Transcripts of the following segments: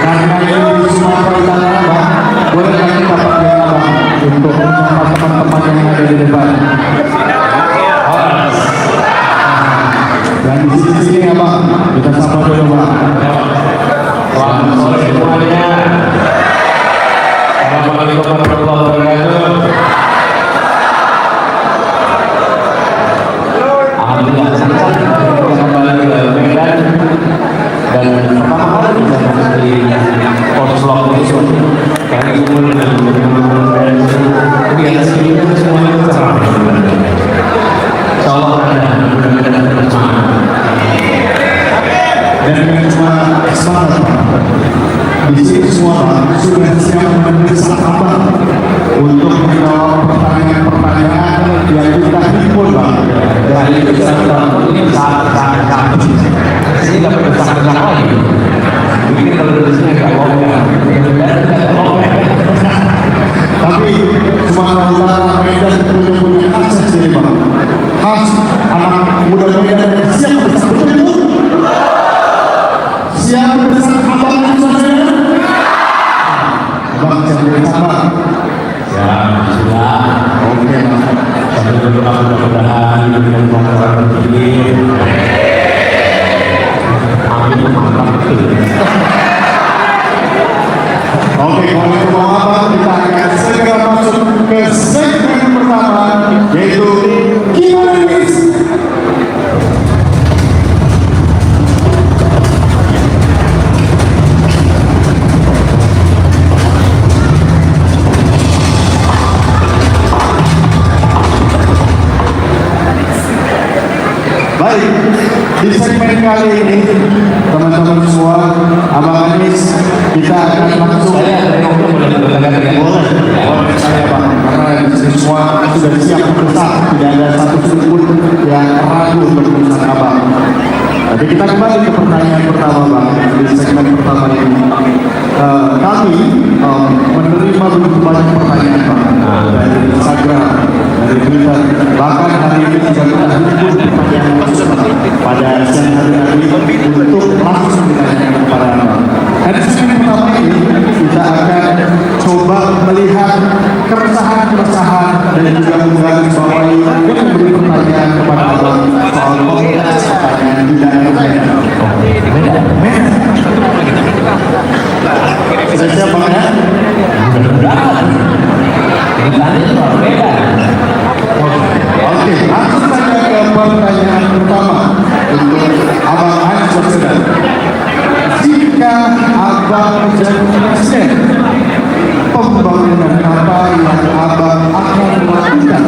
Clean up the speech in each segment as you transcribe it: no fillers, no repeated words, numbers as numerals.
Karena ini di Sumatera Utara, Bang, boleh kita pakai Bang untuk menyapa teman-teman yang ada di depan. Dan di sini ya Bang, kita sapa dulu Bang. Selamat sore semuanya. Assalamualaikum warahmatullahi wabarakatuh. Alhamdulillah senang kita kembali ke Medan dan pertama kali kita masuk di Poslok itu karena umur dan kegiatan sebelumnya semuanya cerah. Insyaallah ada mudah-mudahan bersemangat Dan dengan semangat di sini semua sudah siap memeriksa Abang untuk menjawab pertanyaan-pertanyaan yang kita himpun Bang. dari ini sangat ini dapat besar lagi. Mungkin kalau dari sini agak longgar, Tapi Sumatera Utara Medan punya khas sendiri Bang. Khas anak muda Medan yang siap bersama betul. Siap bersama Abang itu saja. Bang jangan bersabar. ya sudah. Oke Bang. Sambil berdoa mudah-mudahan dengan pengalaman ini. Amin mantap betul. Oke, kalau itu mau apa, kita akan segera masuk ke segmen pertama, yaitu Q&A. Baik, di segmen kali ini teman-teman semua, Abang Anies, kita akan langsung boleh saya Bang, karena di sini semua sudah siap besar, tidak ada satu pun yang ragu untuk urusan Abang. Jadi kita kembali ke pertanyaan pertama Bang, di segmen pertama ini. Kami menerima begitu banyak pertanyaan Bang, dari Instagram, dari Twitter, bahkan hari ini juga kita himpun pertanyaan langsung pada siang hari tadi untuk langsung ditanyakan kepada Abang. Dan di segmen pertama ini kita akan coba melihat keresahan-keresahan dan juga menggarisbawahi dan memberi pertanyaan kepada Abang soal komunitas pertanyaan di daerah Medan. Medan. Saya siap Bang ya? Mudah-mudahan. Ini tadi soal Medan. Oke, langsung saja ke pertanyaan pertama untuk Abang Anies Baswedan. Jika Abang menjadi presiden, pembangunan apa yang Abang akan lakukan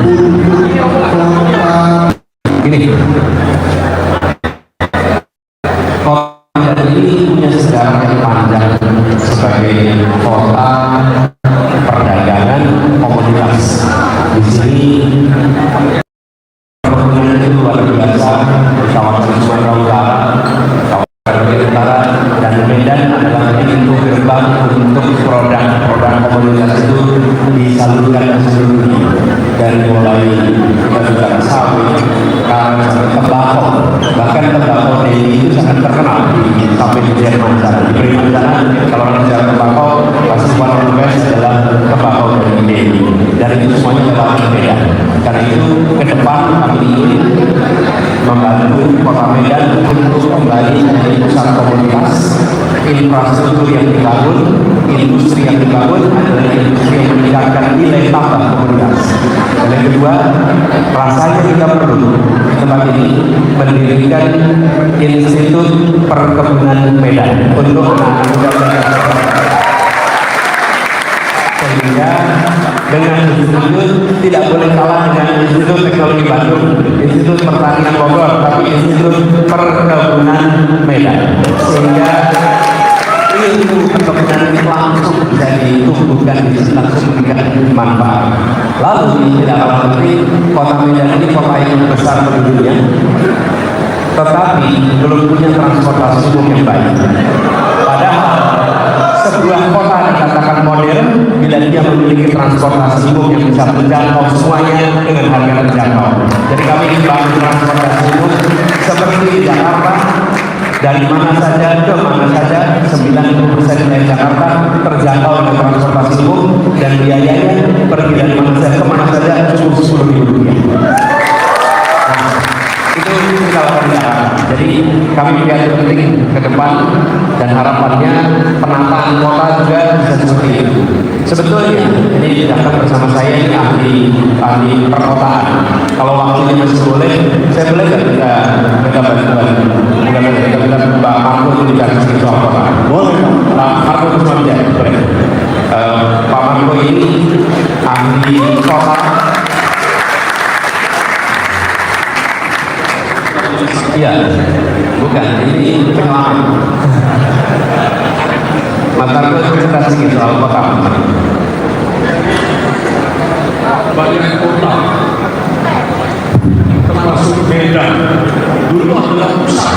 untuk kota? Gini, kota Medan ini punya sejarah yang panjang sebagai kota perdagangan komoditas. Di sini perkebunan itu luar biasa, kawasan Sumatera Utara, kawasan Utara, dan Medan adalah pintu gerbang untuk produk-produk komoditas itu disalurkan ke seluruh dunia. Dari mulai kita juga sawit, karet, sampai tembakau. Bahkan tembakau ini itu sangat terkenal sampai di Jerman sana. Di Jerman sana, kalau orang bicara tembakau, pasti one of the best adalah tembakau dari Delhi. Dan itu semuanya adalah Medan. Karena itu ke depan kami ingin membantu kota Medan untuk kembali menjadi pusat komunitas. Infrastruktur yang dibangun, industri yang dibangun adalah industri yang meningkatkan nilai tambah komunitas. Dan yang kedua, rasanya kita perlu di tempat ini mendirikan Institut Perkebunan Medan untuk anak muda sehingga dengan institut tidak boleh kalah dengan Institut Teknologi Bandung, Institut Pertanian Bogor, tapi Institut Perkebunan Medan, sehingga ilmu perkebunan ini langsung bisa ditumbuhkan, langsung memberikan manfaat. Lalu tidak kalah penting, kota Medan ini kota yang besar penduduknya, tetapi belum punya transportasi umum yang baik. Padahal sebuah kota dikatakan modern bila dia memiliki transportasi umum yang bisa menjangkau semuanya dengan harga terjangkau. Jadi kami ingin bangun transportasi umum seperti di Jakarta, dari mana saja ke mana saja, 90% dari Jakarta terjangkau dengan transportasi umum, dan biayanya pergi dari mana saja ke mana saja cukup Rp10.000. Itu kita lakukan di Jakarta. Jadi kami juga penting ke depan, dan harapannya penataan kota juga bisa seperti itu. Sebetulnya ini datang bersama saya ini ahli perkotaan. Kalau waktunya masih boleh, saya boleh nggak kita bantuan? Kita bilang Mbak Marco itu bicara soal kota. Boleh. Pak Marco itu sama dia, boleh. Pak Marco ini ahli kota. Iya, bukan, ini penyelamat. Maka kita sedikit soal kota. Banyak kota, termasuk Medan, dulu adalah pusat.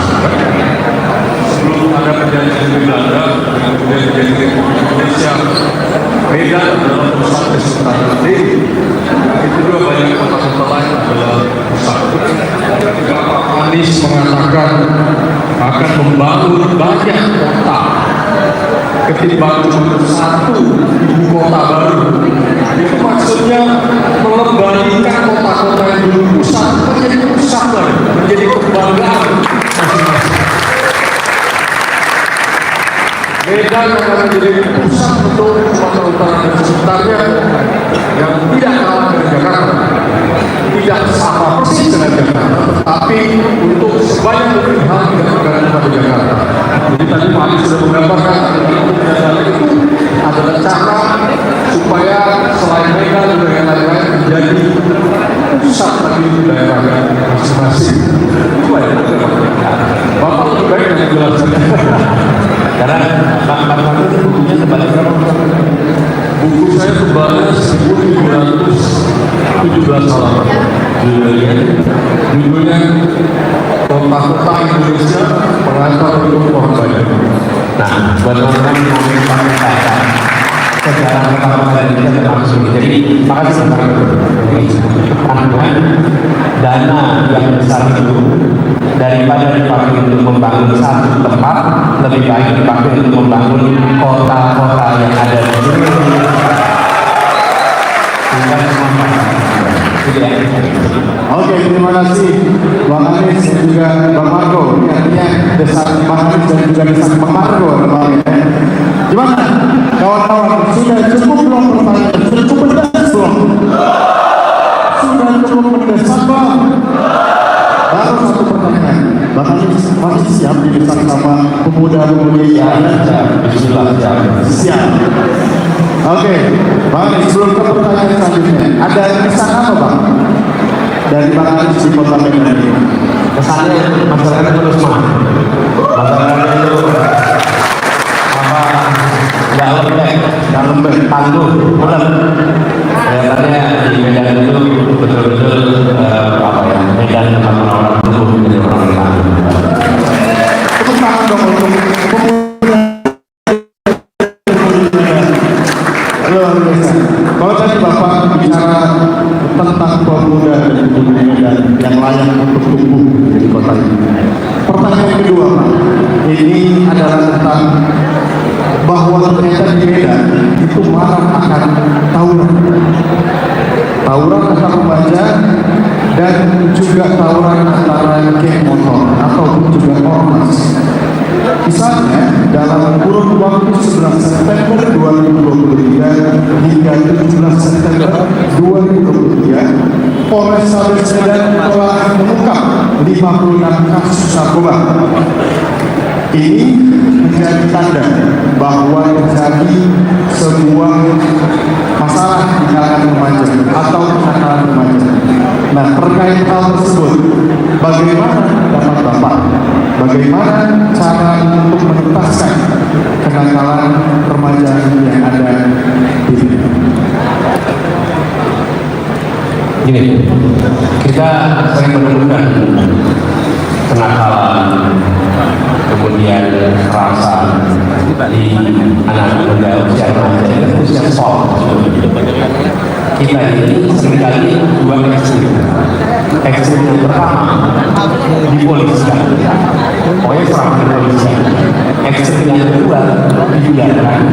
Sebelum ada perjanjian Belanda dengan kemudian perjanjian Indonesia, Medan adalah pusat Kesultanan Delhi. Itu juga banyak kota-kota lain adalah pusat. Ketika Pak Anies mengatakan akan membangun banyak kota ketimbang cuma satu ibu kota baru, itu maksudnya mengembalikan kota-kota yang dulu pusat menjadi pusat baru, menjadi kebanggaan masing-masing. Medan akan menjadi pusat untuk Sumatera Utara dan sekitarnya yang tidak kalah dengan Jakarta, tidak sama persis dengan Jakarta, tapi untuk sebanyak mungkin hal tidak bergantung pada Jakarta. Jadi tadi Pak Anies sudah menggambarkan itu adalah cara supaya selain Medan dan yang lain-lain menjadi pusat bagi daerahnya masing-masing. Itu ya, Bapak lebih baik yang jelaskan. Karena Pak Marco itu bukunya tebalnya berapa? Buku saya tebalnya 1.717 halaman. Judulnya Kota-kota Indonesia Pengantar untuk Orang Banyak. Nah, buat teman-teman yang mau membaca sejarah kota-kota Indonesia langsung. Jadi, makasih teman-teman. Dana yang besar itu daripada dipakai untuk membangun satu tempat, lebih baik dipakai untuk membangun kota-kota yang ada di seluruh Oke, terima kasih Bang Anies dan juga Bang Marco. Ini artinya desain Bang Anies dan juga desain Bang Marco. Gimana? Kawan-kawan, sudah cukup belum pertanyaan? Sudah cukup pedas belum? Sudah cukup mendesak belum? Baru satu pertanyaan. Bang Anies masih siap didesak sama pemuda-pemudi yang ada? Siap. Oke, Bang Anies, sebelum ke pertanyaan selanjutnya, ada kesan apa Bang dari Bang Anies di Kota Medan ini? Kesannya masyarakat terus masyarakat itu apa, nggak lembek, tangguh, bulat. Kelihatannya di Medan itu betul-betul apa ya, Medan tempat orang tumbuh menjadi orang tangguh. Tepuk tangan dong untuk pemuda. Luar biasa. Kalau tadi Bapak bicara tentang pemuda dan pemudi Medan yang layak untuk tumbuh di kota ini. Pertanyaan kedua, Pak, ini adalah tentang bahwa ternyata di Medan itu marah akan tawuran antar remaja dan juga tawuran antara geng motor ataupun juga ormas. Misalnya dalam kurun waktu 11 September 2023 hingga 17 September 2023, Polrestabes Medan telah mengungkap 56 kasus narkoba. Ini menjadi tanda bahwa terjadi sebuah masalah di kalangan remaja atau kenakalan remaja. Nah, terkait hal tersebut, bagaimana pendapat Bapak? Bagaimana cara untuk menuntaskan kenakalan remaja yang ada di sini? Gini, kita sering menemukan kenakalan, kemudian rasa di anak muda usia remaja itu usia sol. Kita ini seringkali dua ekstrim. Ekstrim yang pertama dipoliskan, pokoknya serangan dibiarkan,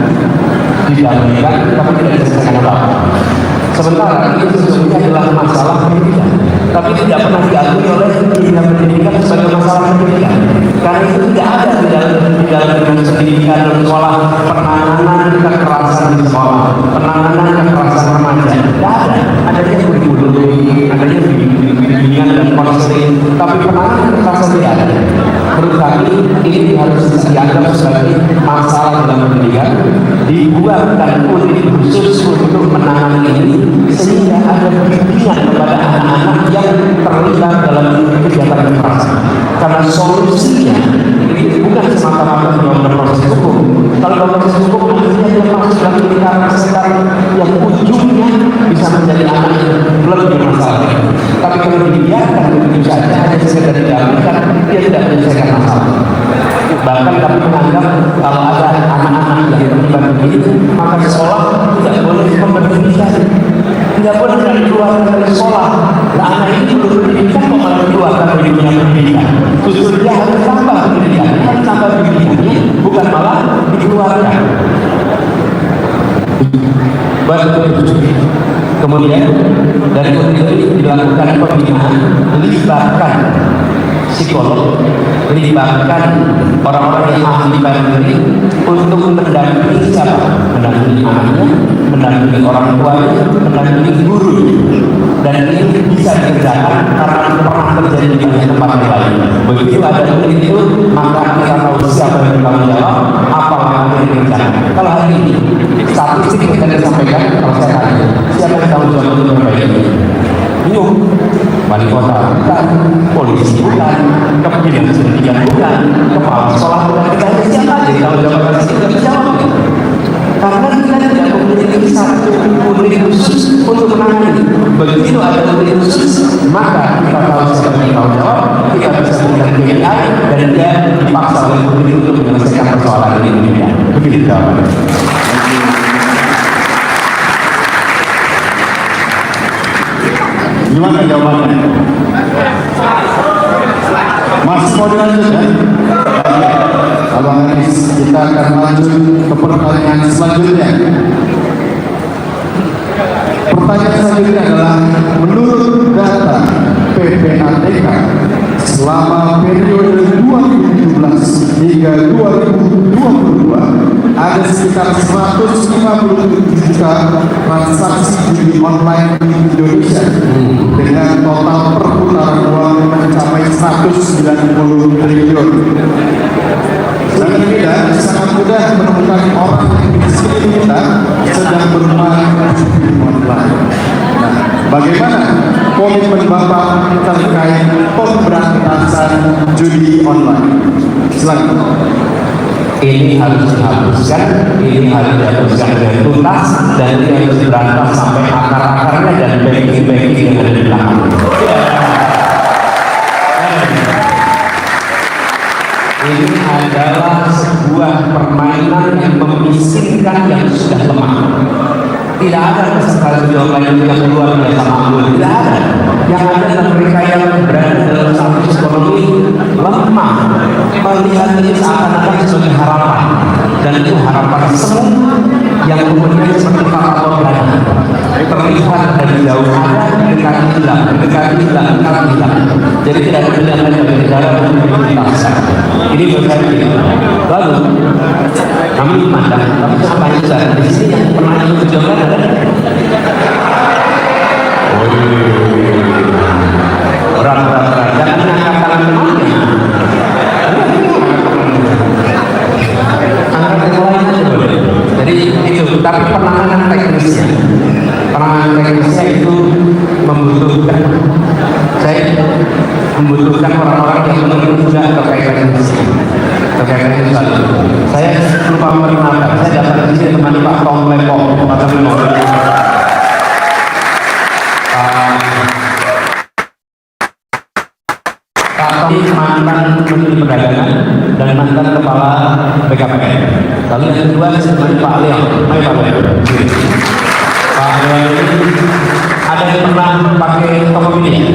didamaikan, tapi tidak diselesaikan apa-apa. Sementara itu sesungguhnya adalah masalah pendidikan, tapi tidak pernah diakui oleh dunia pendidikan sebagai masalah pendidikan. Karena itu tidak ada di dalam pendidikan dan sekolah penanganan kekerasan di sekolah, penanganan kekerasan remaja. Tidak ada. Adanya kurikulum, adanya bimbingan dan konseling, tapi penanganan kekerasan tidak ada. Menurut kami ini harus dianggap sebagai masalah dalam pendidikan, dibuatkan unit khusus untuk menangani ini, sehingga ada bimbingan kepada anak-anak yang terlibat dalam kegiatan kekerasan. Karena solusinya ini bukan semata-mata dalam proses hukum. Kalau dalam proses hukum artinya dia masuk dalam lingkaran sekitar yang ujungnya bisa menjadi anak yang lebih bermasalah. Tapi kalau dibiarkan begitu saja hanya sekedar dilakukan, dia tidak menyelesaikan masalah. Bahkan kami menganggap kalau ada anak-anak yang terlibat begitu, maka sekolah tidak boleh memberhentikan, tidak boleh dikeluarkan dari sekolah. Nah, anak ini belum pendidikan kok malah dikeluarkan dari dunia pendidikan. Justru dia harus tambah pendidikan, harus tambah pendidikannya, bukan malah dikeluarkan. Kemudian dari itu dilakukan pembinaan, libatkan psikolog, libatkan orang-orang yang ahli parenting untuk mendampingi siapa? Mendampingi anaknya, mendampingi orang tuanya, mendampingi guru. Dan ini bisa dikerjakan karena pernah terjadi di banyak tempat lain. Begitu ada unit itu, maka kita tahu siapa yang bertanggung jawab, apa yang dikerjakan. Kalau hari ini statistik yang tadi disampaikan, kalau saya tanya, siapa yang tahu jawab untuk memperbaiki? Bingung. Wali kota bukan, polisi bukan, kepemimpinan pendidikan bukan, kepala sekolah bukan, kita hanya siapa aja kalau jawab kita dijawab. Karena kita tidak memiliki satu unit khusus untuk menangani. Begitu ada unit khusus, maka kita tahu siapa yang tahu jawab, kita bisa memberikan KPI dan dia dipaksa oleh unit untuk menyelesaikan persoalan ini. Begitu jawabannya. Gimana jawabannya? Masih mau dilanjut ya? Abang Anis, kita akan lanjut ke pertanyaan selanjutnya. Pertanyaan selanjutnya adalah, menurut data PPATK selama periode 2017 hingga 2022 ada sekitar 157 juta transaksi judi online di Indonesia dengan total perputaran uang mencapai 190 triliun. Sangat tidak, sangat mudah menemukan orang di sekeliling kita sedang bermain judi online. Nah, bagaimana komitmen Bapak terkait pemberantasan judi online? Silakan. Ini harus dihapuskan, ini harus dihapuskan dengan tuntas, dan ini harus diberantas sampai akar-akarnya dan backing-backing yang ada di belakang. Ini adalah sebuah permainan yang memiskinkan yang sudah lemah. Tidak ada peserta judi online yang luar biasa makmur, tidak ada. Yang ada adalah mereka yang berada dalam satu ekonomi lemah, melihat ini seakan-akan sebagai harapan, dan itu harapan semua yang kemudian seperti kata Morgana, terlihat dari jauh ada, dekat hilang, dekat hilang, dekat hilang. Jadi tidak ada pilihan lain bagi negara untuk dituntaskan. Ini berarti. Lalu kami memandang, tapi saya tanya saya di sini yang pernah ikut juga ada. Orang-orang jangan mengatakan temannya. Angkat yang lain aja boleh. Jadi itu, tapi penanganan teknisnya itu membutuhkan, saya membutuhkan orang-orang yang mengerti juga terkait teknisnya. Saya lupa memperkenalkan, saya datang di sini temani Pak Tom Lepok, Pak Tom Lepok. Mantan Menteri Perdagangan dan mantan Kepala BKPN. Lalu yang kedua sebenarnya Pak Leon. Mari Pak Leon. Pak Leon ini ada yang pernah pakai Tokopedia.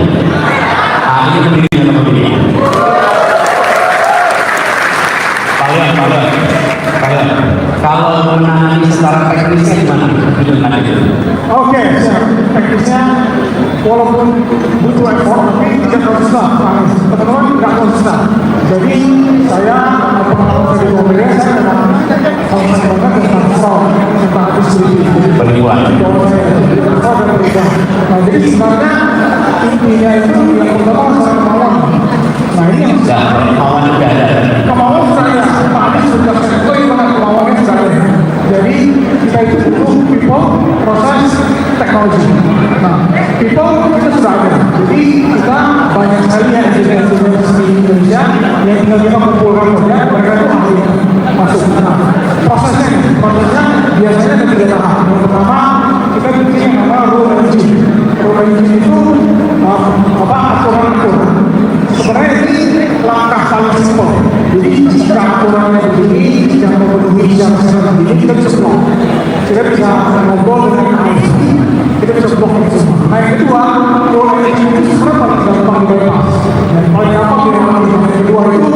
Ini pendirinya Tokopedia. Pak Leon. Kalau menangani secara teknisnya gimana? Oke, siap. Teknisnya walaupun butuh effort, tapi tidak konsisten. Teman-teman tidak konsisten. Jadi saya pengalaman dari mobilnya, saya memang konsisten banget tentang fraud, tentang distribusi. Penipuan. Nah, jadi sebenarnya intinya itu yang pertama saya kemauan. Nah ini yang Kemauan juga ada. kemauan saya, Pak Anies sudah sesuai dengan kemauannya saya. Jadi kita itu butuh people, proses, teknologi. Nah, people kita sudah ada. Jadi kita banyak sekali yang engineer di Indonesia yang tinggal kita kumpulkan saja, mereka itu ahli masuk. Nah, prosesnya biasanya ada 3 tahap. Yang pertama kita bikin yang namanya rule engine. Rule engine itu aturan-aturan. Sebenarnya ini langkah paling simpel. Jadi jika aturannya begini, jika memenuhi syarat-syarat begini, kita bisa blok. Kita bisa ngobrol dengan IT, kita bisa blok itu semua. Nah yang kedua, rule engine itu sebenarnya paling gampang bypass. Dan paling gampang yang kedua itu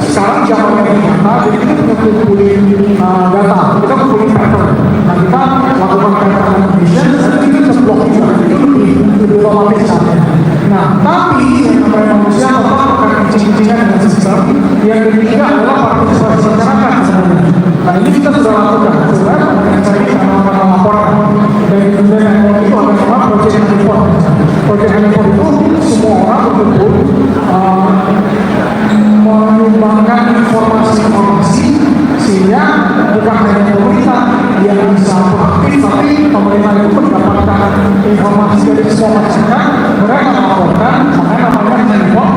sekarang zaman yang nyata, jadi kita punya kumpulin data, kita kumpulin pattern. Nah kita lakukan pattern annotation, nanti kita bisa blok juga. Itu lebih otomatis caranya. Nah tapi yang namanya manusia tetap akan kucing-kucingan dengan sistem. Yang ketiga adalah partisipasi masyarakat sebenarnya. Nah ini kita sudah lakukan. Sebenarnya yang saya ini karena laporan. Dan kemudian yang itu ada nama project report. Project report itu semua orang betul-betul menyumbangkan informasi-informasi sehingga bukan hanya pemerintah yang bisa proaktif, tapi pemerintah itu mendapatkan informasi dari semua masyarakat, mereka melaporkan, makanya namanya report,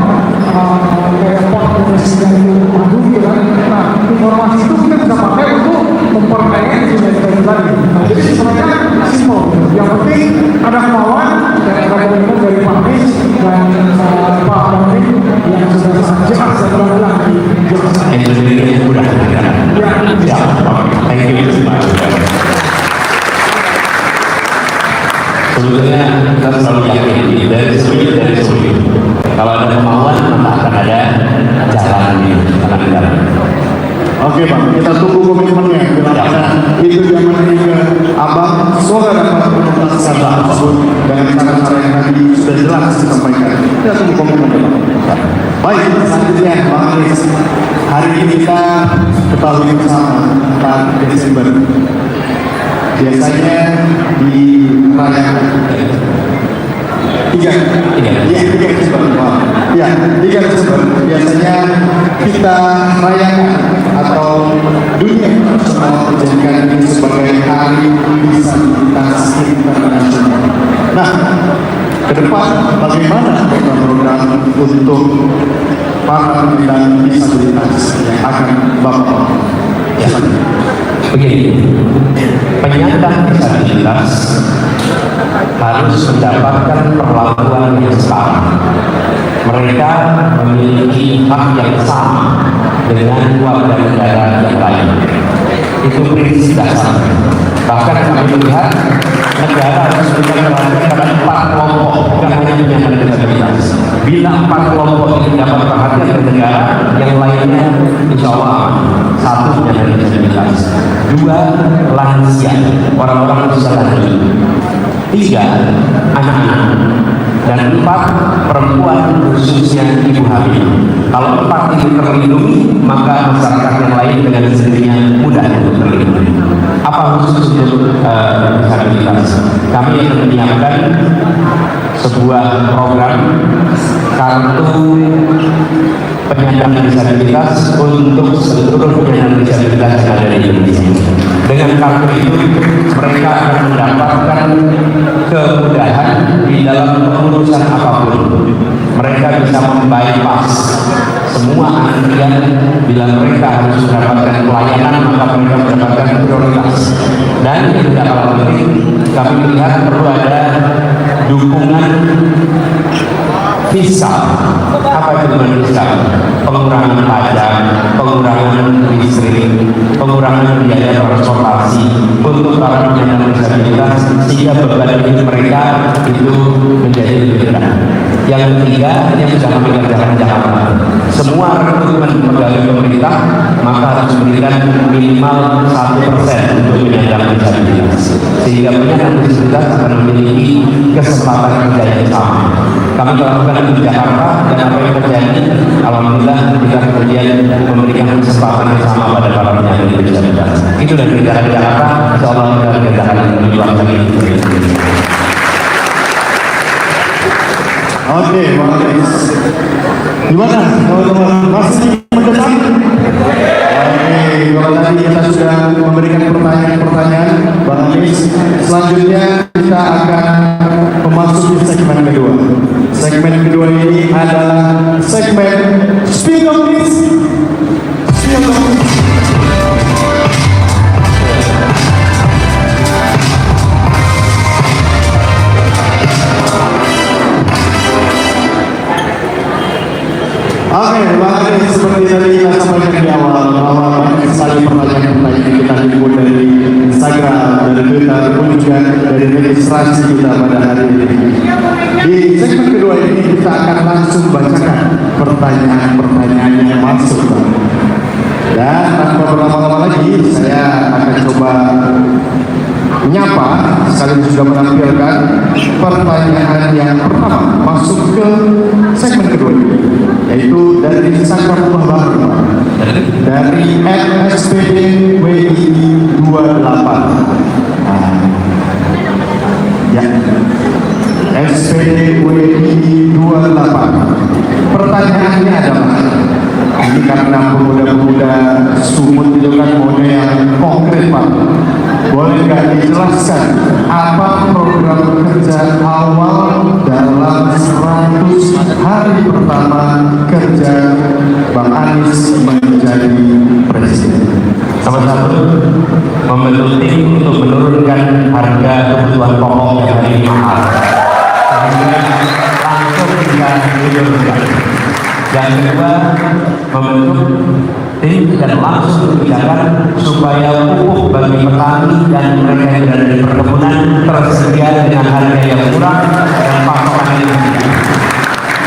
report presiden itu maju gitu kan. Nah, informasi itu kita bisa pakai untuk memperkaya informasi tadi. Nah, jadi sebenarnya simpel. Yang penting ada kemauan dan ada komitmen dari Pak Anies dan Pak Menteri yang sudah sangat jelas dan benar-benar dijelaskan. Itu sendiri mudah. Ya, thank you. Sebetulnya kita selalu yakin dari sulit. Kalau ada kemauan maka akan ada jalan. Oke Pak, kita tunggu komitmennya. Bila mana itu yang menuju Abang, semoga dapat menuntaskan hal tersebut dengan cara-cara yang tadi sudah jelas disampaikan. Kita tunggu komitmennya Pak. Baik, selanjutnya Bang Anies, hari ini kita ketahui bersama 4 Desember. Biasanya dirayakan 3 Desember. Ya, 3 Desember biasanya kita rayakan atau dunia internasional menjadikan ini sebagai hari disabilitas internasional. Nah, ke depan bagaimana program untuk para penyandang disabilitas yang akan Bapak Begini, penyandang disabilitas harus mendapatkan perlakuan yang sama. Mereka memiliki hak yang sama dengan warga negara yang lain. Itu prinsip dasar. Bahkan kami melihat negara harus memberikan perhatian pada 4 kelompok, bukan hanya penyandang disabilitas. Bila 4 kelompok ini dapat perhatian dari negara, yang lainnya insya Allah 1 penyandang disabilitas, 2 lansia, orang-orang susah lanjut, 3 anak-anak, dan 4 perempuan khususnya ibu hamil. Kalau 4 ini terlindungi, maka masyarakat yang lain dengan sendirinya mudah untuk terlindungi. Apa khusus untuk disabilitas? Kami akan menyiapkan sebuah program kartu penyandang disabilitas untuk seluruh penyandang disabilitas yang ada di Indonesia. Dengan kartu itu mereka akan mendapatkan kemudahan di dalam pengurusan apapun. Mereka bisa membypass semua antrian. Bila mereka harus mendapatkan pelayanan, maka mereka mendapatkan prioritas. Dan yang tidak kalah penting, kami melihat perlu ada dukungan fiskal. Apa itu dukungan fiskal? Pengurangan pajak, pengurangan listrik, pengurangan biaya transportasi untuk para penyandang disabilitas, sehingga beban hidup mereka itu menjadi lebih rendah. Yang ketiga, yang sudah kami kerjakan Jakarta, semua rekrutmen pegawai pemerintah maka harus memberikan minimal 1% untuk penyandang disabilitas, sehingga penyandang disabilitas akan memiliki kesempatan kerja yang sama. Kami lakukan di Jakarta, dan apa yang terjadi, alhamdulillah kita kemudian memberikan kesempatan yang sama pada para penyandang disabilitas. Itu dari negara Jakarta, insyaallah kita kerjakan lebih luas lagi. Oke, Bang Anies. Gimana teman-teman? Masih mendesak? Oke, kalau tadi kita sudah memberikan pertanyaan-pertanyaan, Bang Anies, selanjutnya kita akan memasuki segmen kedua. Segmen kedua ini adalah segmen Speak Up Please. Speak Up Please. Oke, Bang Anies, seperti tadi kita sampaikan di awal bahwa banyak sekali pertanyaan-pertanyaan yang kita himpun dari Instagram, dari Twitter, pun juga dari registrasi kita pada hari ini. Di segmen kedua ini kita akan langsung bacakan pertanyaan-pertanyaan yang masuk. Dan tanpa berlama-lama lagi, saya akan coba menyapa sekaligus juga menampilkan pertanyaan yang pertama masuk ke segmen kedua ini, yaitu dari Instagram Rumah Baru dari @spdwi28. Ya, spdwi28. Pertanyaannya adalah, ini karena pemuda-pemuda Sumut itu kan maunya yang konkret, Pak. Boleh nggak dijelaskan apa program kerja awal dalam 100 hari pertama kerja Bang Anies menjadi presiden? Salah satu, membentuk tim untuk menurunkan harga kebutuhan pokok yang hari ini mahal, kemudian langsung bisa diturunkan. Yang kedua, membentuk tim dan langsung kebijakan supaya pupuk bagi petani dan mereka yang berada di perkebunan tersedia dengan harga yang murah dan pasokan yang tinggi.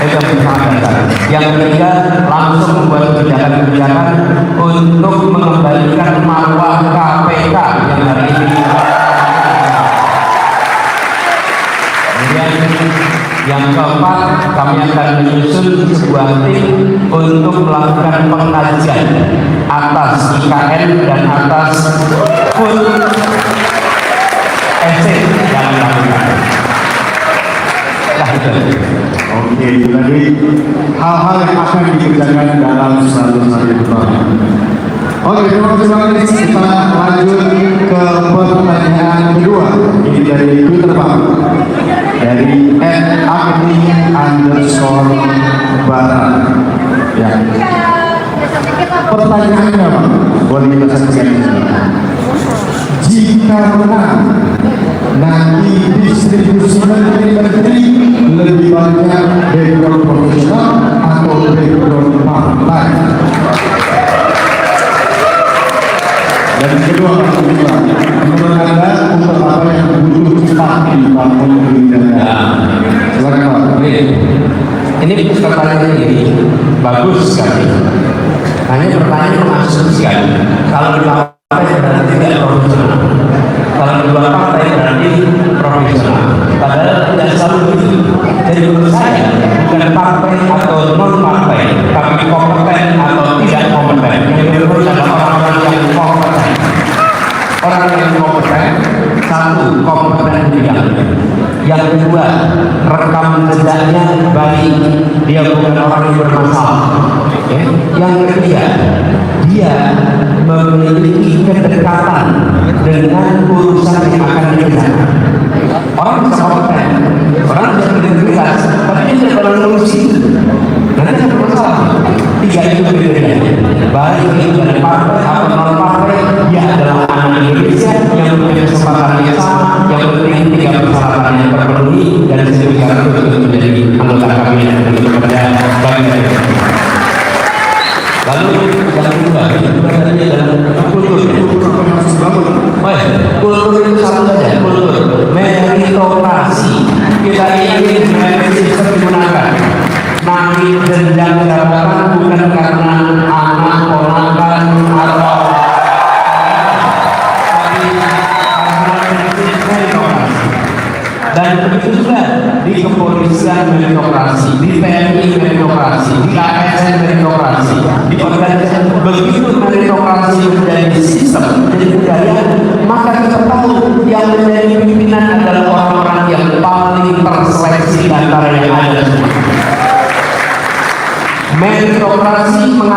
Itu yang sangat dasar. Yang ketiga, langsung membuat kebijakan-kebijakan untuk mengembalikan marwah KPK yang hari ini. Yang keempat, kami akan menyusun sebuah tim untuk melakukan pengkajian atas IKN dan atas food estate yang dilakukan. Oke, itu tadi hal-hal yang akan dikerjakan dalam 100 hari pertama. Oke, terima kasih banget. Kita lanjut ke pertanyaan kedua. Ini dari Twitter, Pak. Dari @agni_barat. Ya. Pertanyaannya, Pak, boleh kita saksikan. Jika menang, nanti distribusi menteri lebih banyak background profesional atau background partai? Dan kedua, menurut Anda untuk apa yang butuh cepat di partai Gerindra? Silakan, Pak. Ini pertanyaan ini bagus sekali. Hanya pertanyaan masuk sekali. Kalau di partai berarti tidak profesional. Kalau di luar partai berarti profesional. Padahal tidak selalu begitu. Jadi menurut saya bukan partai atau non partai, tapi kompeten atau tidak kompeten. Yang diurus adalah orang-orang yang kompeten. Orang yang kompeten, satu, kompeten di bidangnya. Yang kedua, rekam jejaknya baik, dia bukan orang yang bermasalah. Okay. Yang ketiga, dia memiliki kedekatan dengan urusan yang akan dikerjakan. Orang bisa kompeten, orang bisa berintegritas, tapi dia tidak pernah ngurusi itu. Nanti ada masalah. Tiga itu berbeda. Baik itu dari partai atau non partai, dia adalah anak Indonesia yang punya kesempatan yang sama, yang penting tiga persyaratan yang terpenuhi dan disediakan untuk menjadi anggota kabinet untuk bekerja bagi mereka. Lalu yang kedua, ini adalah kultur. Kultur itu satu saja, kultur meritokrasi. Kita ingin sistem digunakan. Nanti jenjang jabatan bukan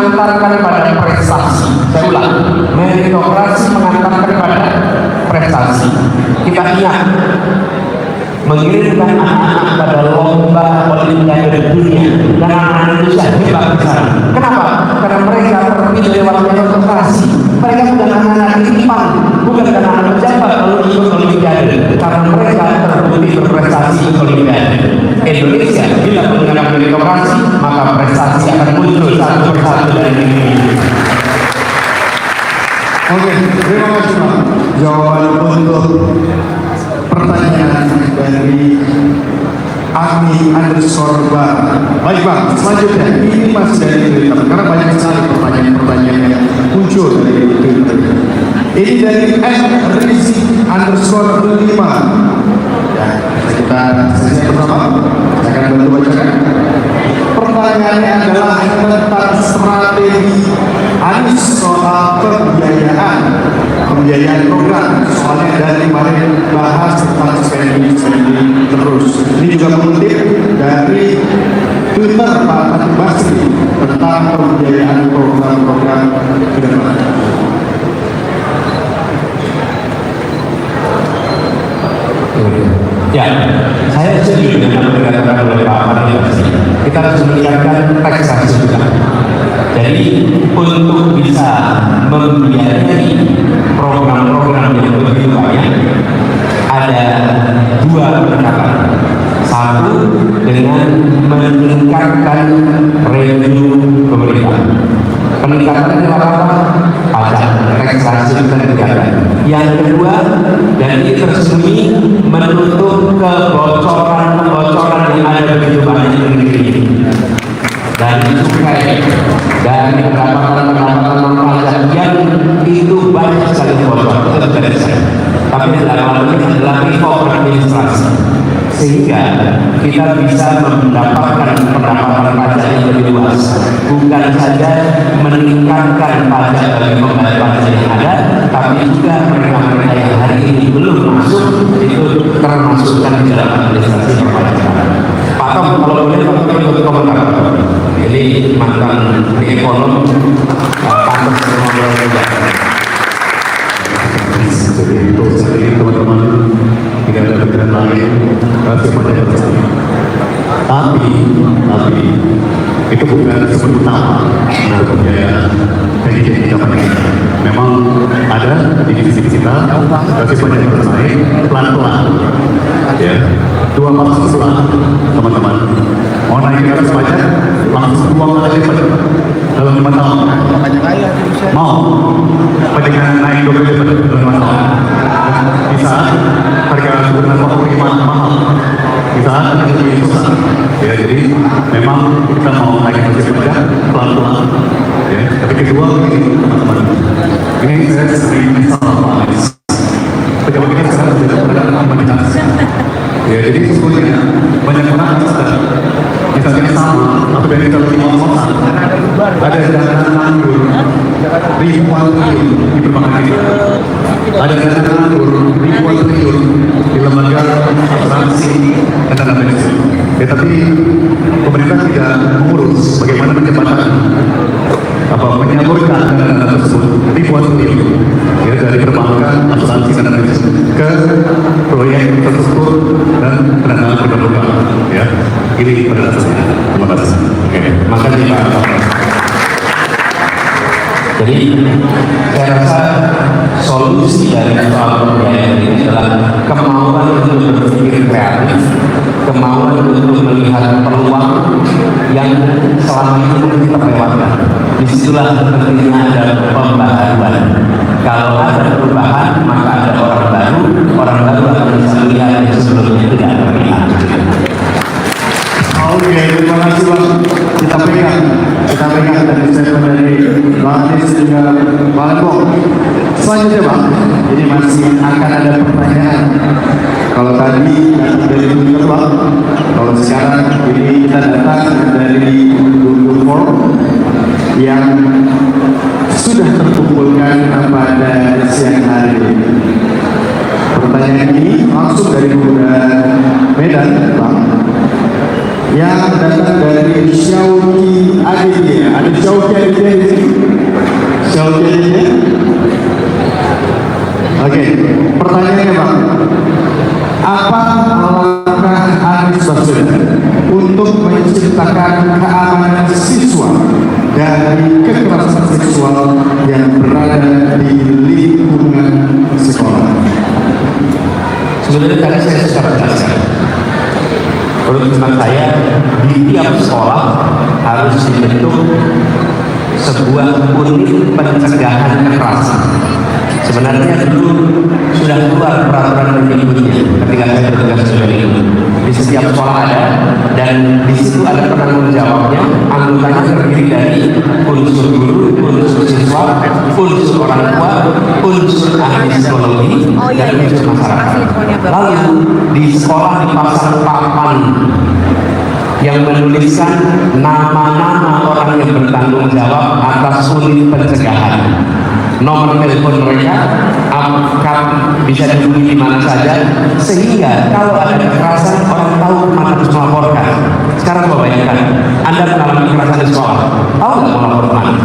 mengantarkan pada prestasi. Saya ulang, meritokrasi mengantarkan pada prestasi. Kita ingat mengirimkan anak-anak pada lomba olimpiade dunia dan anak-anak Indonesia hebat di sana. Kenapa? Karena mereka terpilih lewat meritokrasi. Mereka bukan anak-anak titipan, bukan anak-anak pejabat lalu ikut olimpiade, karena mereka terbukti berprestasi di olimpiade. Indonesia bila menggunakan meritokrasi, maka prestasi akan muncul satu persatu dari diri. Oke, terima kasih Pak. Jawaban untuk pertanyaan dari Agni_bar. Baik Pak, selanjutnya ini masih dari Twitter karena banyak sekali pertanyaan-pertanyaan yang muncul dari Twitter. Ini dari @rizik_5. Ya, kita selesai bersama. Saya akan bantu bacakan. Pertanyaannya adalah tentang strategi Anies soal pembiayaan program. Soalnya dari kemarin bahas tentang spending terus. Ini juga mengutip dari Twitter Pak Fatih Basri tentang pembiayaan program-program ke depan. Ya, saya setuju dengan apa yang dikatakan oleh Pak Fatih Basri. Kita harus meningkatkan taksasi juga. Jadi untuk bisa membiayai program-program yang begitu banyak, ada dua pendekatan. Satu, dengan meningkatkan revenue pemerintah. Peningkatan lewat apa? Pajak, taksasi dan kegiatan. Yang kedua, dan ini tersembunyi, menutup kebocoran-kebocoran yang ada begitu banyak di negeri ini. Dan cukai dari pendapatan non-pajak yang itu banyak sekali bocor, itu tidak bisa. Tapi dalam hal ini adalah reform administrasi, sehingga kita bisa mendapatkan pendapatan pajak yang lebih luas, bukan saja meningkatkan pajak bagi pembayar pajak yang ada, tapi juga mereka-mereka yang hari ini belum masuk itu termasukkan di dalam administrasi perpajakan. Pak Tom, kalau boleh Pak Tom ikut komentar. Ini mantan di ekonom, pantas ngobrol juga. Jadi untuk saat ini teman-teman tidak ada pikiran lain, tapi banyak bersama. Tapi itu bukan sumber utama dari pembiayaan yang kita pakai. Memang ada di divisi kita, tapi banyak bersaing pelan-pelan. Ya, 2 masuk setelah teman-teman mau naik ke atas pajak langsung 2 kali lipat dalam 5 tahun. Mau pajaknya naik 2 kali lipat dalam 5 tahun. Bisa harga kebutuhan pokok gimana mahal. Bisa lebih susah. Ya, jadi memang kita mau naik pajak pelan-pelan. Ya, tapi kedua ini teman-teman, ini saya sering salah Pak Anies. Pejabat ini sekarang sudah berada di ya, jadi sesungguhnya banyak orang sadar misalnya sama atau dari kalau di ngomong ada dana nganggur ribuan triliun di perbankan kita, ada dana nganggur ribuan triliun di lembaga asuransi dan dana pensiun. Ya, tapi pemerintah tidak mengurus bagaimana penjembatan menyalurkan dana tersebut ribuan triliun ya, dari perbankan asuransi dan dana pensiun ke proyek infrastruktur dan pendanaan program-program ya. Ini pada dasarnya. Terima kasih. Oke, makasih Pak. Jadi saya rasa solusi dari soal pembiayaan ini adalah kemauan untuk berpikir kreatif, kemauan untuk melihat peluang yang selama ini pun kita lewatkan. Disitulah pentingnya ada pembaharuan. Kalau ada perubahan, maka ada orang baru akan bisa melihat yang sebelumnya tidak terlihat. Oke, terima kasih Bang. Kita pegang dari statement dari Bang Anies juga Bang Lepong. Selanjutnya Bang, ini masih akan ada pertanyaan. Kalau tadi datang dari Twitter Bang, kalau sekarang ini kita datang dari Google Form yang sudah terkumpulkan pada siang hari ini. Pertanyaan ini langsung dari Pemuda Medan Bang, yang datang dari Syauki Aditya. Ada Syauki Aditya di sini? Syauki Aditya? Oke, pertanyaannya Bang, apa langkah Anies Baswedan untuk menciptakan keamanan siswa dari kekerasan seksual yang berada di lingkungan sekolah? Sebenarnya tadi saya sudah jelaskan. Menurut teman saya, di tiap sekolah harus dibentuk sebuah unit pencegahan kekerasan. Sebenarnya dulu sudah keluar peraturan berikutnya ketika saya bertugas sebagai ini. Di setiap sekolah ada, dan di situ ada penanggung jawabnya. Anggotanya terdiri dari unsur guru, unsur siswa, unsur orang tua, unsur ahli psikologi, dan unsur masyarakat. Lalu di sekolah dipasang papan yang menuliskan nama-nama orang yang bertanggung jawab atas unit pencegahan. Nomor telepon mereka akan bisa dihubungi di mana saja, sehingga kalau ada kekerasan orang tahu kemana harus melaporkan. Sekarang coba bayangkan, Anda mengalami kekerasan di sekolah, tahu nggak mau lapor kemana?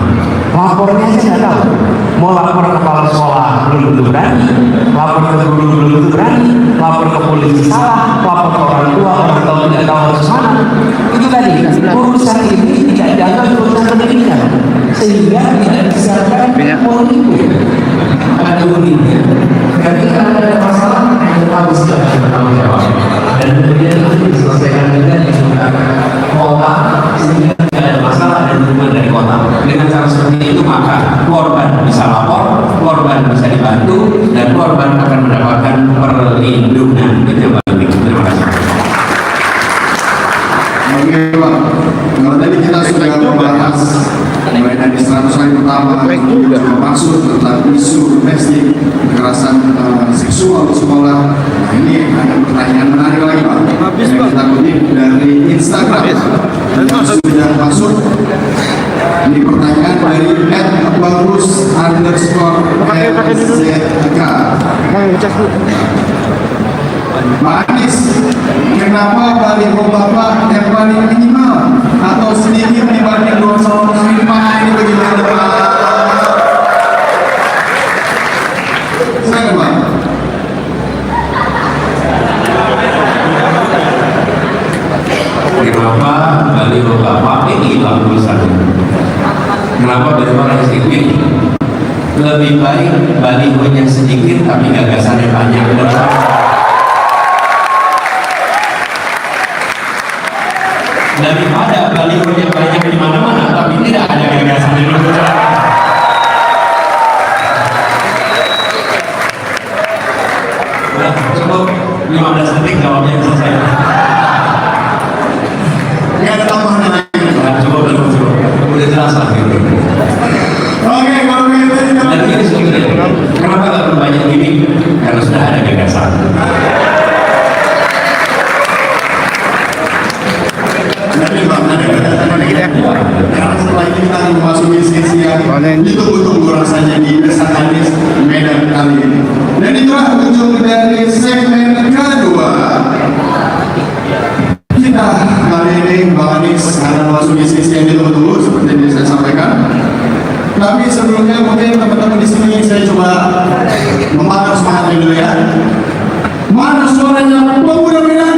Lapornya aja nggak tahu. Mau lapor ke kepala sekolah belum tentu berani, lapor ke guru belum tentu berani, lapor ke polisi salah, lapor ke orang tua tidak tahu harus mana. Itu tadi, urusan ini tidak dianggap urusan pendidikan, sehingga tidak disiapkan politik. Ada unitnya. Ketika ada masalah, yang harus bertanggung jawab. Dan kemudian itu diselesaikan dengan kota, sehingga tidak ada masalah dan dukungan dari kota. Dengan cara seperti itu maka korban bisa lapor, korban bisa dibantu, dan korban akan mendapatkan perlindungan. Terima kasih. Oke Pak, kalau tadi kita sudah membahas mulai dari 100 hari pertama maksud tentang isu domestik kekerasan seksual di sekolah. Nah, ini ada pertanyaan menarik lagi Pak yang kita kutip dari Instagram yang sudah masuk. Ini pertanyaan dari @bagus_RZK. Pak Anies, kenapa baliho Bapak yang paling minimal atau sedikit dibanding 205? Ini bagaimana Pak? Saya Pak. Kenapa baliho Bapak ini hilang tulisannya? Kenapa baliho yang sedikit? Lebih baik balihonya sedikit tapi gagasannya banyak. Daripada balihonya banyak di mana-mana tapi tidak ada gagasan di luar. Udah cukup 15 detik jawabnya selesai. Nggak ada tambahan lagi. Cukup. Udah jelas lah gitu. Oke, kalau begitu Dan ini sebenarnya kenapa nggak berbanyak ini? Karena sudah ada gagasan. Karena setelah ini kita akan memasuki sesi yang ditunggu-tunggu rasanya di Desa Anies Medan kali ini. Dan itulah ujung dari segmen kedua. Kita kali ini Bang Anies akan memasuki sesi yang ditunggu-tunggu seperti yang saya sampaikan. Tapi sebelumnya mungkin teman-teman di sini saya coba memanggil semangatnya dulu ya. Mana suaranya pemuda Medan?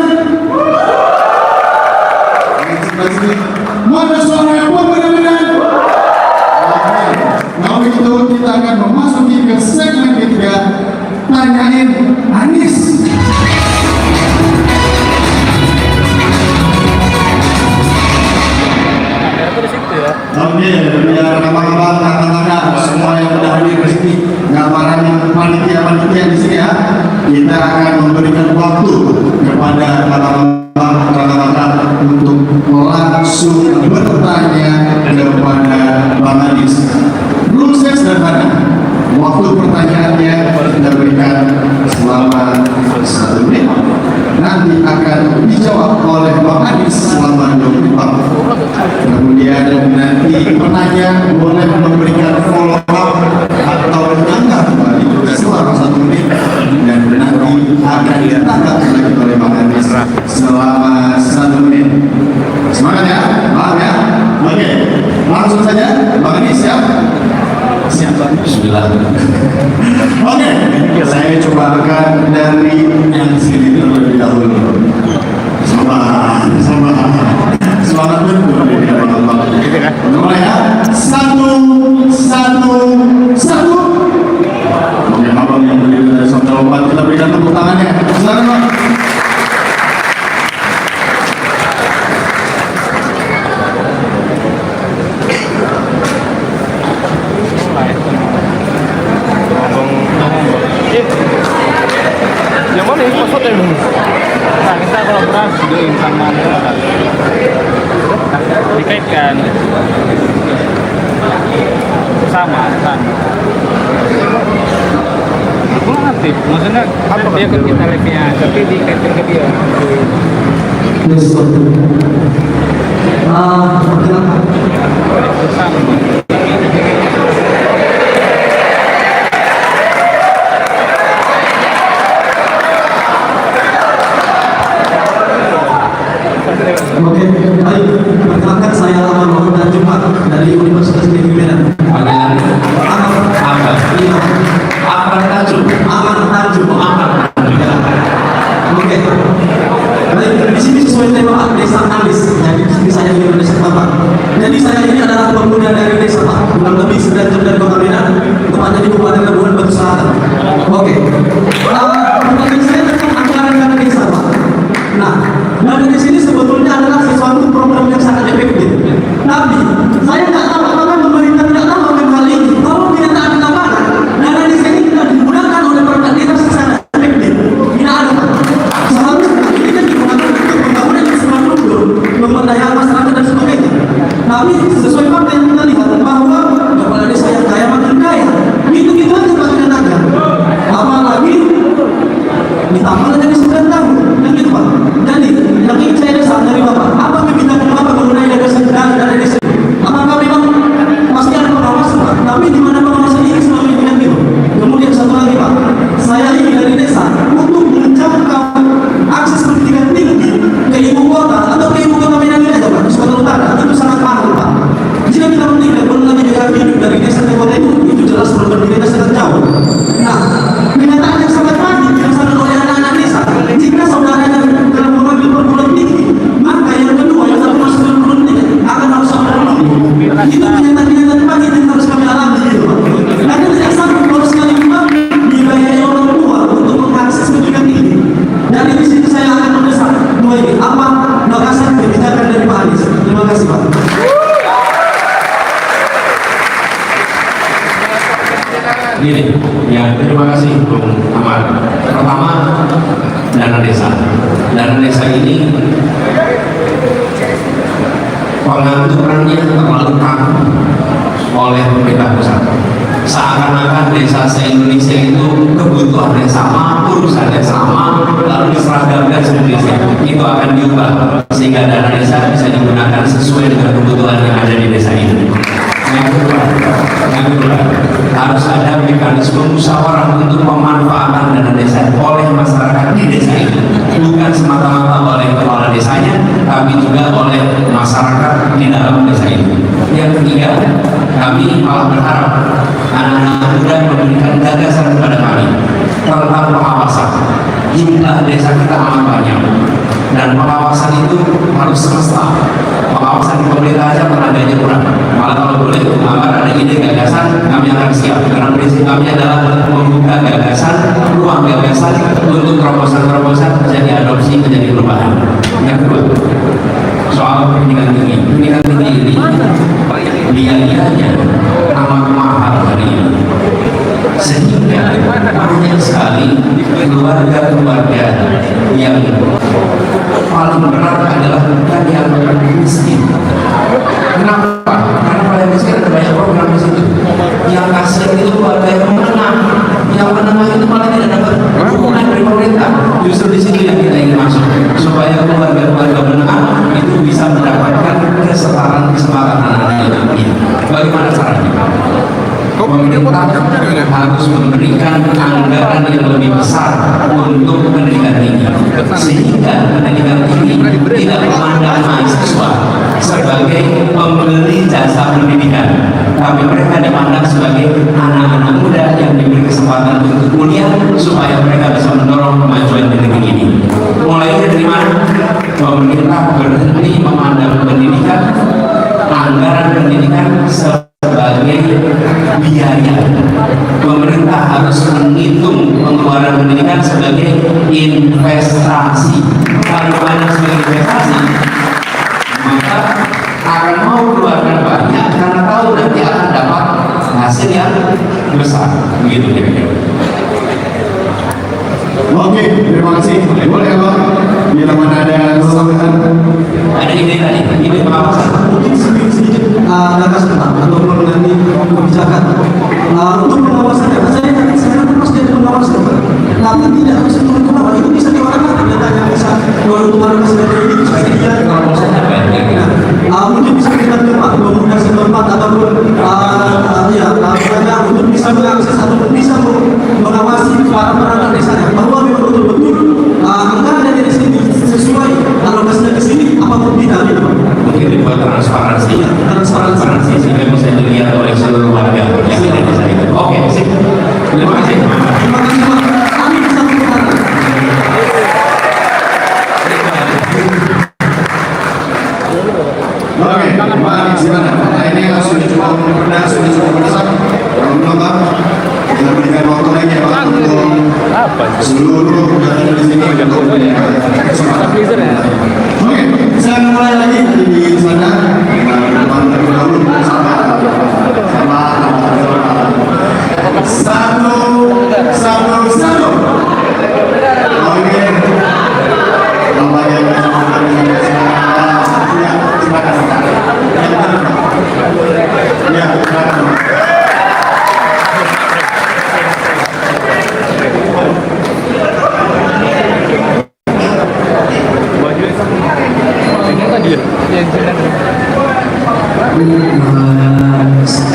Mana suara pemuda Medan? Kalau begitu kita akan memasuki ke segmen ketiga, tanyain Anies. Oke, biar abang-abang kakak-kakak semua yang sudah hadir di sini, nggak marahnya panitia di sini ya. Kita akan memberikan waktu kepada kakak-kakak untuk langsung bertanya kepada Bang Anies. Rusnya sederhana, waktu pertanyaannya kita berikan selama 1 menit. Nanti akan dijawab oleh Bang Anies selama 2 menit. Kemudian nanti penanya boleh memberikan follow up atau menangkap kembali selama 1 menit, dan nanti akan ditangkap lagi oleh Bang Anies selama 1 menit. Bismillah. Oke, saya coba akan dari yang sini terlebih dahulu. Semangat betul ini abang-abang. Mulai ya, satu. Oke, abang yang berdiri dari Sonda Lompat, kita berikan tepuk tangannya. Silakan bang. Yang mana yang maksudnya dulu? Nah, kita kolaborasi dengan sama dikaitkan sama. Kurang aktif, maksudnya dia kan kita live-nya, tapi dikaitkan ke dia. Sama. Oke, baik. Perkenalkan saya Aman Muhammad dan Jumat dari Universitas Negeri Medan. Panggilan apa? Iya. Apa Tanjung? Aman Tanjung. Apa? Oke. Baik, di sini sesuai tema Desa Alis. Jadi di sini saya di Desa Bapak. Jadi saya ini adalah pemuda dari desa Pak. Kurang lebih 9 jam dari Kota Medan, tepatnya di Kabupaten Labuhan Batu Selatan. Oke. Pertanyaan saya tentang anggaran dana desa Pak. Nah, dana di sini sebetulnya adalah sesuatu program yang sangat efektif. Tapi saya nggak tahu apakah pemerintah tidak tahu akan hal ini. Kalau tidak ada lapangan, dana desa ini tidak digunakan oleh perangkat desa secara efektif. Tidak ada Pak. Seharusnya ini kan digunakan untuk pembangunan infrastruktur, pemberdayaan masyarakat dan sebagainya. Tapi sesuai fakta yang kita lihat bahwa kepala desa yang kaya makin kaya, gitu-gitu aja Pak tenaga. Apalagi ditambah dari 9 tahun, dan gitu Pak. Jadi yang ingin saya desam dari Bapak, apa kebijakan Bapak mengenai dana desa? Apakah memang masih ada pengawasan Pak? Tapi di mana pengawasan ini selalu dengan gitu? Kemudian satu lagi Pak, saya ini dari desa untuk menjangkau akses pendidikan tinggi ke ibu kota atau ke ibu kota Medan ini aja Pak, di Sumatera Utara itu sangat mahal Pak. Jika kita meninggal lagi juga hidup dari desa ke kota itu jelas berbeda sangat jauh. Nah, kenyataan yang sangat pahit dirasakan oleh anak-anak desa. Jika saudaranya dalam mengambil perguruan tinggi, maka yang kedua yang satu masuk perguruan tinggi akan harus saudara dulu. Itu kenyataan pahit yang harus kami alami gitu Pak. Karena tidak sanggup kalau sekali Pak dibayar orang tua untuk mengakses pendidikan tinggi. Dan di sini saya akan mendesak dua ini apa bagasan kebijakan dari Pak Anies. Terima kasih Pak. Gini, ya terima kasih Bung Amar. Pertama, dana desa. Dana desa ini pengaturannya terlalu kaku oleh pemerintah pusat. Seakan-akan desa se-Indonesia itu kebutuhannya sama, urusannya sama, lalu diseragamkan se-Indonesia. Itu akan diubah sehingga dana desa bisa digunakan sesuai dengan kebutuhan yang ada di desa ini. Yang kedua, harus ada mekanisme musyawarah untuk pemanfaatan dana desa oleh masyarakat di desa itu, bukan semata-mata oleh kepala desanya, tapi juga oleh masyarakat di dalam desa itu. Yang ketiga, kami malah berharap anak-anak muda memberikan gagasan kepada kami tentang pengawasan. Jumlah desa kita amat banyak, dan pengawasan itu harus semesta. Pengawasan di pemerintah aja tenaganya kurang. Malah kalau boleh, Amar ada ide gagasan, kami akan siap. Karena prinsip kami adalah membuka gagasan, ruang gagasan untuk terobosan-terobosan menjadi adopsi, menjadi perubahan. Yang kedua, soal pendidikan tinggi. Pendidikan tinggi ini biayanya amat mahal hari ini. Sehingga banyak sekali keluarga-keluarga yang paling berat adalah bukan yang miskin. Kenapa? Karena paling miskin ada banyak program di situ. Yang kasihan itu keluarga yang menengah. Yang menengah itu malah tidak dapat dukungan dari pemerintah. Justru di situ yang kita ingin masuk, supaya keluarga-keluarga menengah itu bisa mendapatkan kesetaraan kesempatan anak-anak itu. Bagaimana caranya? pemerintah harus memberikan anggaran yang lebih besar untuk pendidikan tinggi, sehingga pendidikan tinggi tidak memandang mahasiswa sebagai pembeli jasa pendidikan, tapi mereka dipandang sebagai anak-anak muda yang diberi kesempatan untuk kuliah supaya mereka bisa mendorong kemajuan di negeri ini. Mulai dari mana? Pemerintah berhenti memandang pendidikan, anggaran pendidikan sebagai biaya. Pemerintah harus menghitung pengeluaran pendidikan sebagai investasi. Kalau pandang sebagai investasi, maka akan mau keluarkan banyak karena tahu nanti akan dapat hasil yang besar. Begitu kira-kira. Oke, terima kasih. Boleh Bang? Bila mana ada kesempatan. Ada ide tadi, ide pengawasan. Mungkin sedikit data sebentar ataupun nanti kebijakan untuk pengawasannya. Saya sekarang pasti ada pengawasan, tapi tidak bisa turun itu bisa diwarnakan datanya bisa turun sudah ini bisa dilihat kalau saya mungkin bisa kita coba membuka setempat ataupun ya banyak untuk bisa mengakses ataupun bisa mengawasi para perangkat desanya bahwa memang betul-betul anggaran dari sini sesuai alokasinya ke sini apapun tidak Mungkin dibuat transparansi, sehingga bisa dilihat oleh seluruh warga yang ada di desa itu. Oke, sip. Terima kasih. Terima kasih Pak. Kami bisa berbicara. Oke, Bang, gimana? Nah, ini sudah coba memperdas, sudah coba mendesak. Belum Bang? Kita berikan waktu lagi ya Bang untuk seluruh yang ada di sini. Oke, saya mulai lagi di sana. Depan terlebih dahulu sama satu. Oke. Bapak yang ya, silakan.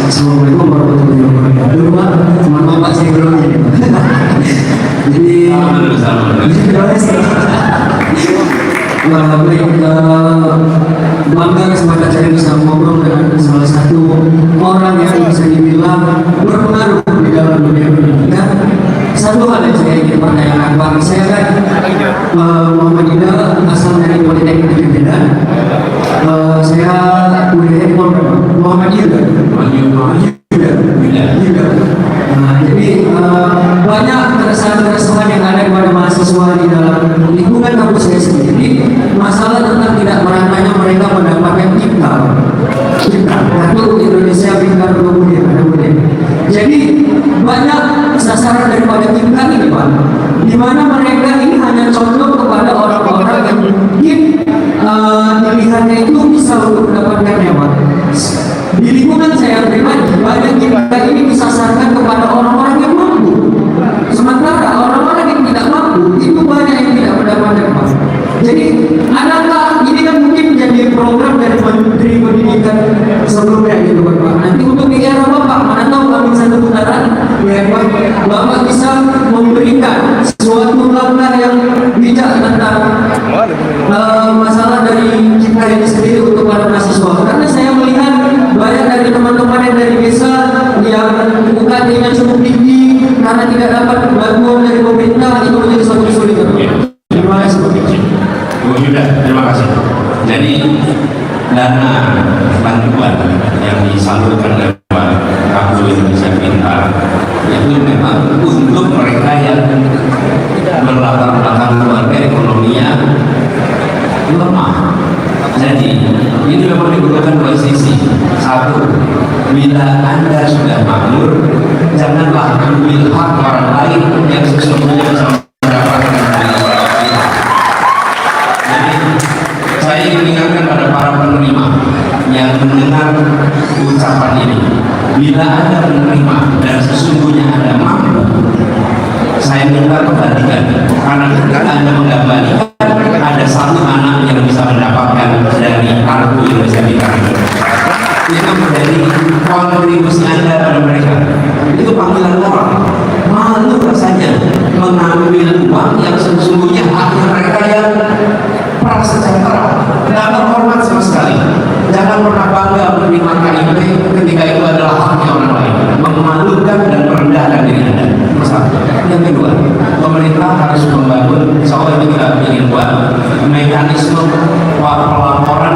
Assalamualaikum warahmatullahi wabarakatuh. Pak, maaf Pak, saya belum ini. Jadi, bangga kesempatan saya bisa ngobrol dengan salah satu orang yang bisa dibilang berpengaruh di dalam dunia pendidikan. Satu hal yang saya ingin pertanyakan Pak, saya kan Muhammad Ida, asal dari Politeknik Medan. Saya kuliah di Muhammad Ida. Jadi banyak keresahan-keresahan yang ada kepada mahasiswa di dalam lingkungan kampus saya sendiri, masalah tentang tidak merantanya mereka mendapatkan IPKA Kartu Indonesia Pintar kemudian. Jadi banyak sasaran daripada IPKA ini Pak, di mana mereka ini hanya contoh kepada orang-orang yang mungkin pilihannya itu bisa untuk mendapatkannya Pak. Di lingkungan saya pribadi, banyak IPKA ini disasarkan kepada orang-orang yang mampu. Sementara orang-orang yang tidak mampu, itu banyak yang tidak mendapatkan Pak. Jadi, adakah ini kan mungkin menjadi program dari Menteri Pendidikan sebelumnya gitu Pak. Nanti untuk di era Bapak, mana tahu kami satu putaran, ya Pak, Bapak bisa memberikan suatu langkah yang bijak tentang masalah dari kita ini sendiri untuk para mahasiswa. Karena saya melihat banyak dari teman-teman yang dari desa yang UKT-nya cukup tinggi karena tidak dapat bantuan dari pemerintah, itu menjadi suatu kesulitan. Terima kasih. Bu Yuda, terima kasih. Jadi dana bantuan yang disalurkan lewat Kartu Indonesia Pintar itu memang untuk mereka yang berlatar belakang keluarga ekonominya lemah. Jadi ini memang dibutuhkan dua sisi. Satu, bila Anda sudah makmur, janganlah ambil hak orang lain yang sesungguhnya bisa mendapatkan dari orang lain. Jadi saya ingin mengingatkan pada para penerima yang mendengar ucapan ini, bila Anda menerima dan sesungguhnya Anda mampu, saya minta kembalikan, karena ketika Anda mengembalikan ada satu anak yang bisa mendapatkan dari Kartu Indonesia Pintar. Itu menjadi kontribusi Anda pada mereka. pengambilan orang. Malu rasanya mengambil uang yang sesungguhnya haknya mereka yang prasejahtera, tidak terhormat sama sekali. Jangan pernah bangga menerima KIP ketika itu adalah haknya orang lain, memalukan dan merendahkan diri Anda. Satu. Yang kedua, pemerintah harus membangun, soal itu kita ingin buat mekanisme pelaporan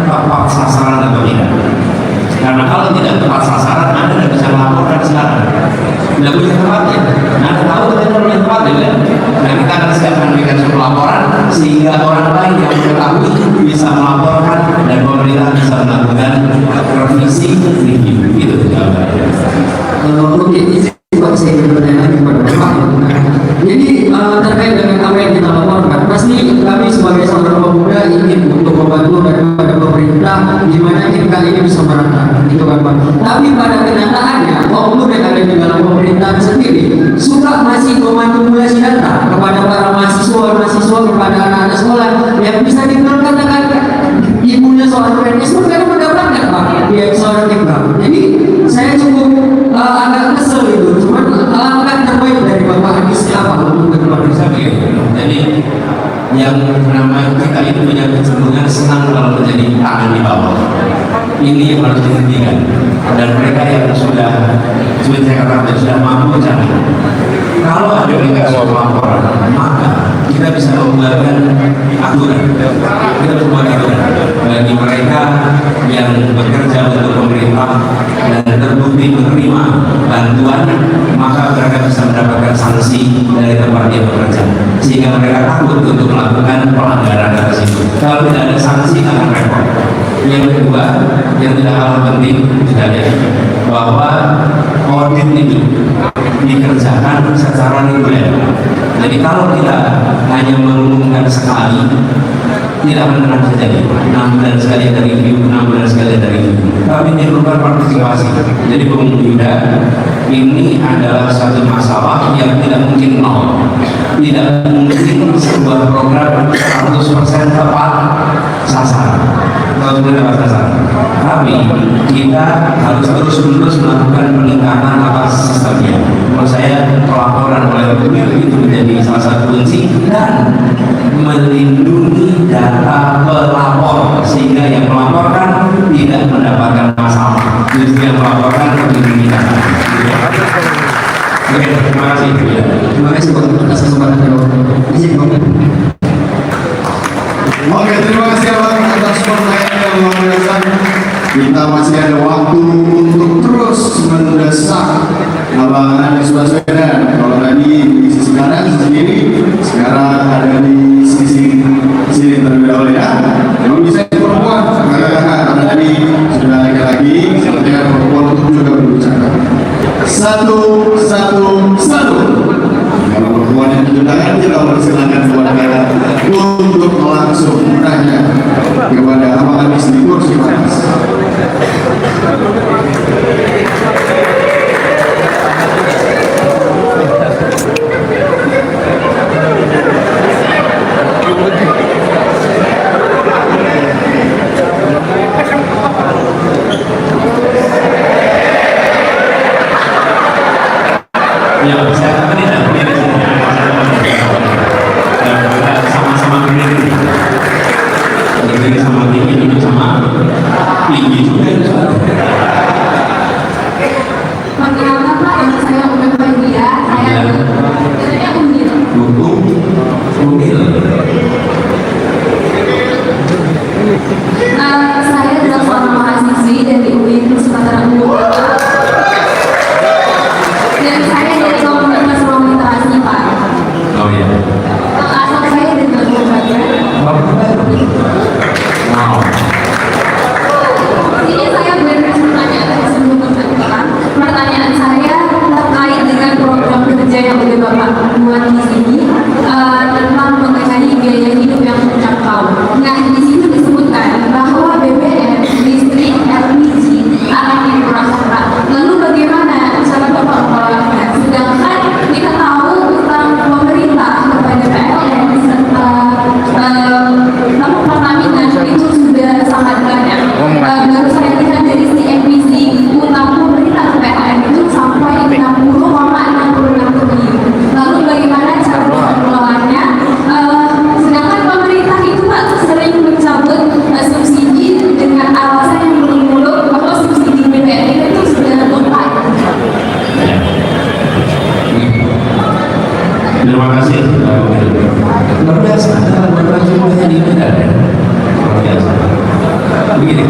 tepat sasaran atau tidak. Karena kalau tidak tepat sasaran, Anda tidak bisa melaporkan sekarang. Tidak punya tempatnya. Anda tahu tidak punya tempat juga. Nah, kita akan siapkan mekanisme pelaporan sehingga orang lain yang mengetahui bisa melaporkan dan pemerintah bisa melakukan revisi review. Itu jawabannya. Oke, izin buat saya bertanya lagi kepada Bapak. Jadi terkait dengan apa yang kita laporkan, pasti kami sebagai seorang pemuda ingin untuk membantu daripada pemerintah gimana MK ini bisa merata, gitu kan Pak. Tapi pada kenyataannya, oknum yang ada di dalam pemerintahan sendiri suka masih memanipulasi data kepada para mahasiswa, kepada anak-anak sekolah yang bisa dikatakan ibunya seorang PNS bukan mendapatkan Pak, dia seorang MK. Jadi saya cukup agak kesel itu, cuman langkah terbaik dari Bapak Anies apa untuk ke depan? Jadi yang namanya kita itu punya kecenderungan senang kalau terjadi tangan di bawah. Ini yang harus dihentikan. Dan mereka yang sudah saya katakan sudah mampu jangan. Kalau ada mekanisme pelaporan, maka kita bisa membuatkan aturan. Kita bisa membuat aturan bagi mereka yang bekerja untuk pemerintah dan terbukti menerima bantuan, maka mereka bisa mendapatkan sanksi dari tempat dia bekerja, sehingga mereka takut untuk melakukan pelanggaran tersebut. Kalau tidak ada sanksi akan repot. Yang kedua, yang tidak kalah penting juga ya, bahwa audit itu dikerjakan secara reguler. Jadi kalau kita hanya mengumumkan sekali, tidak akan pernah terjadi. 6 bulan sekali ada review, 6 bulan sekali ada review. Tapi diperlukan partisipasi. Jadi Bung Yuda, ini adalah satu masalah yang tidak mungkin nol. Tidak mungkin sebuah program 100% tepat sasaran. Tapi kita harus terus-menerus melakukan peningkatan atas sistemnya. Menurut saya pelaporan oleh Beliau itu menjadi salah satu kunci dan melindungi data pelapor sehingga yang melaporkan tidak mendapatkan masalah, justru yang melaporkan melindungi data. Oke, terima kasih. Terima kasih Pak atas kesempatan izin Pak. Oke, terima kasih Abang atas pertanyaan yang luar biasa. Kita masih ada waktu untuk terus mendesak Abang Anies Baswedan. Kalau tadi di sisi kanan sendiri, sekarang ada di sisi sini terlebih dahulu ya. Kalau bisa perempuan, karena tadi sudah laki-laki, sepertinya perempuan untuk juga berbicara. Satu. Kalau perempuan yang tunjuk tangan, kita persilakan kepada mereka untuk langsung bertanya kepada Abang Anies di kursi panas. Ya, saya katakan tidak sama-sama berdiri sama tinggi, duduk sama tinggi juga. Perkenalkan Pak, nama saya Umil Faidia. Saya jadinya Umil. Saya adalah seorang mahasiswi dari UIN Nusantara Unggul. Dan saya dari komunitas wanita Terima kasih. Luar biasa. Berapa jumlahnya di Medan? Luar biasa. Begini,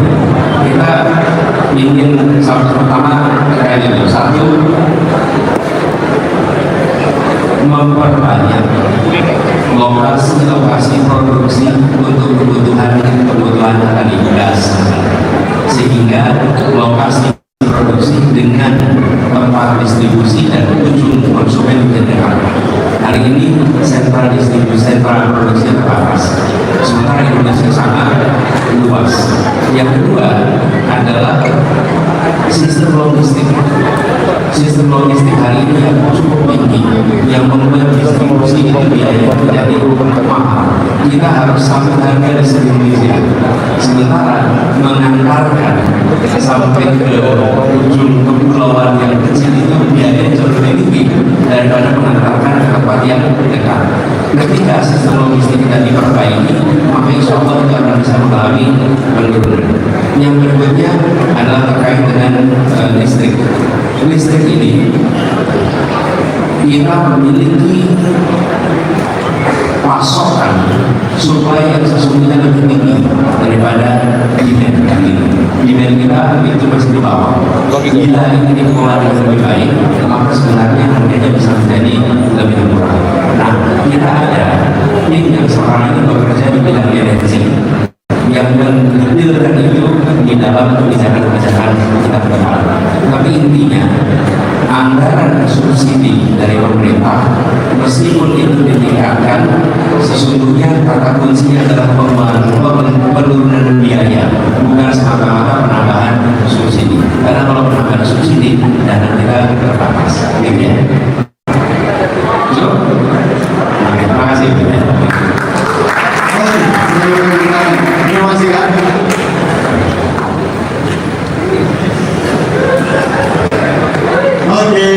kita ingin pertama kayak gitu. Satu, memperbanyak lokasi produksi untuk kebutuhan tadi gas, sehingga lokasi produksi dengan tempat distribusi dan ujung konsumen terdekat. Hari ini sentra distribusi, sentra produksi terbatas, sementara Indonesia sangat luas. Yang kedua adalah sistem logistik. Sistem logistik hari ini yang cukup tinggi, yang membuat distribusi ini biaya menjadi mahal. Kita harus sambut harga distribusi, sementara mengantarkan sampai ke ujung kepulauan yang kecil itu biaya jauh lebih tinggi daripada mengantarkan ke tempat yang dekat. Ketika sistem logistik kita diperbaiki, maka insya Allah kita akan bisa mengalami penurunan. Yang berikutnya adalah terkait dengan listrik. Listrik ini kita memiliki pasokan supply yang sesungguhnya lebih tinggi daripada demand ini. Demand kita itu masih di bawah. Bila ini dikelola dengan lebih baik, maka sebenarnya harganya bisa menjadi lebih murah. Nah, kita ada tim yang sekarang ini bekerja di bidang energi yang mendetailkan itu di dalam kebijakan-kebijakan kita ke depan. Tapi intinya, anggaran subsidi dari pemerintah meskipun itu ditingkatkan, sesungguhnya kata kuncinya adalah penurunan biaya, bukan semata-mata penambahan subsidi. Karena kalau penambahan subsidi, dana kita terbatas. Gitu ya. Terima kasih. Terima kasih Kak. Oke,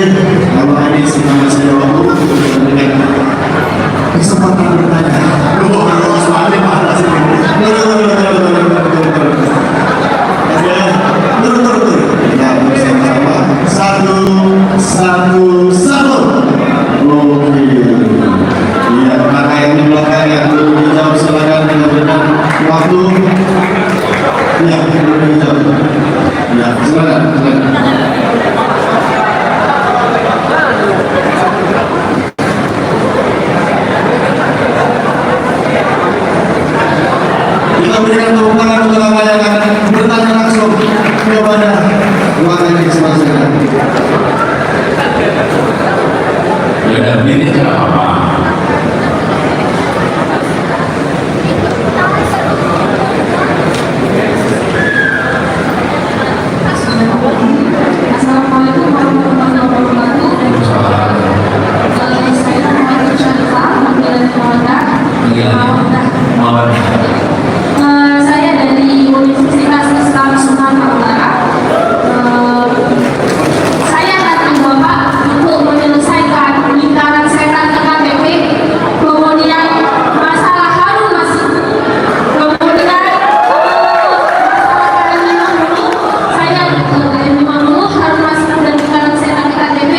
kalau ini sudah masih ada waktu untuk memberikan kesempatan bertanya. Soalnya panas ini. Kita bersama-sama satu. Oke. Iya, maka yang di belakang yang belum dijawab silakan kita berikan waktu. Iya, belum dijawab. Ya, silakan. Kita berikan tepuk tangan untuk Bapak yang akan bertanya langsung kepada ruangan yang sebelah. Ya, ini tidak apa-apa. Assalamualaikum warahmatullahi wabarakatuh. Saya Muhammad Syarifah, panggilan keluarga. Saya dari Universitas Islam Sumatera Utara. Saya datang Bapak untuk menyelesaikan lingkaran setan KKBP, kemudian masalah Harun Masiku, kemudian saya Harun Masiku dan lingkaran setan KKBP,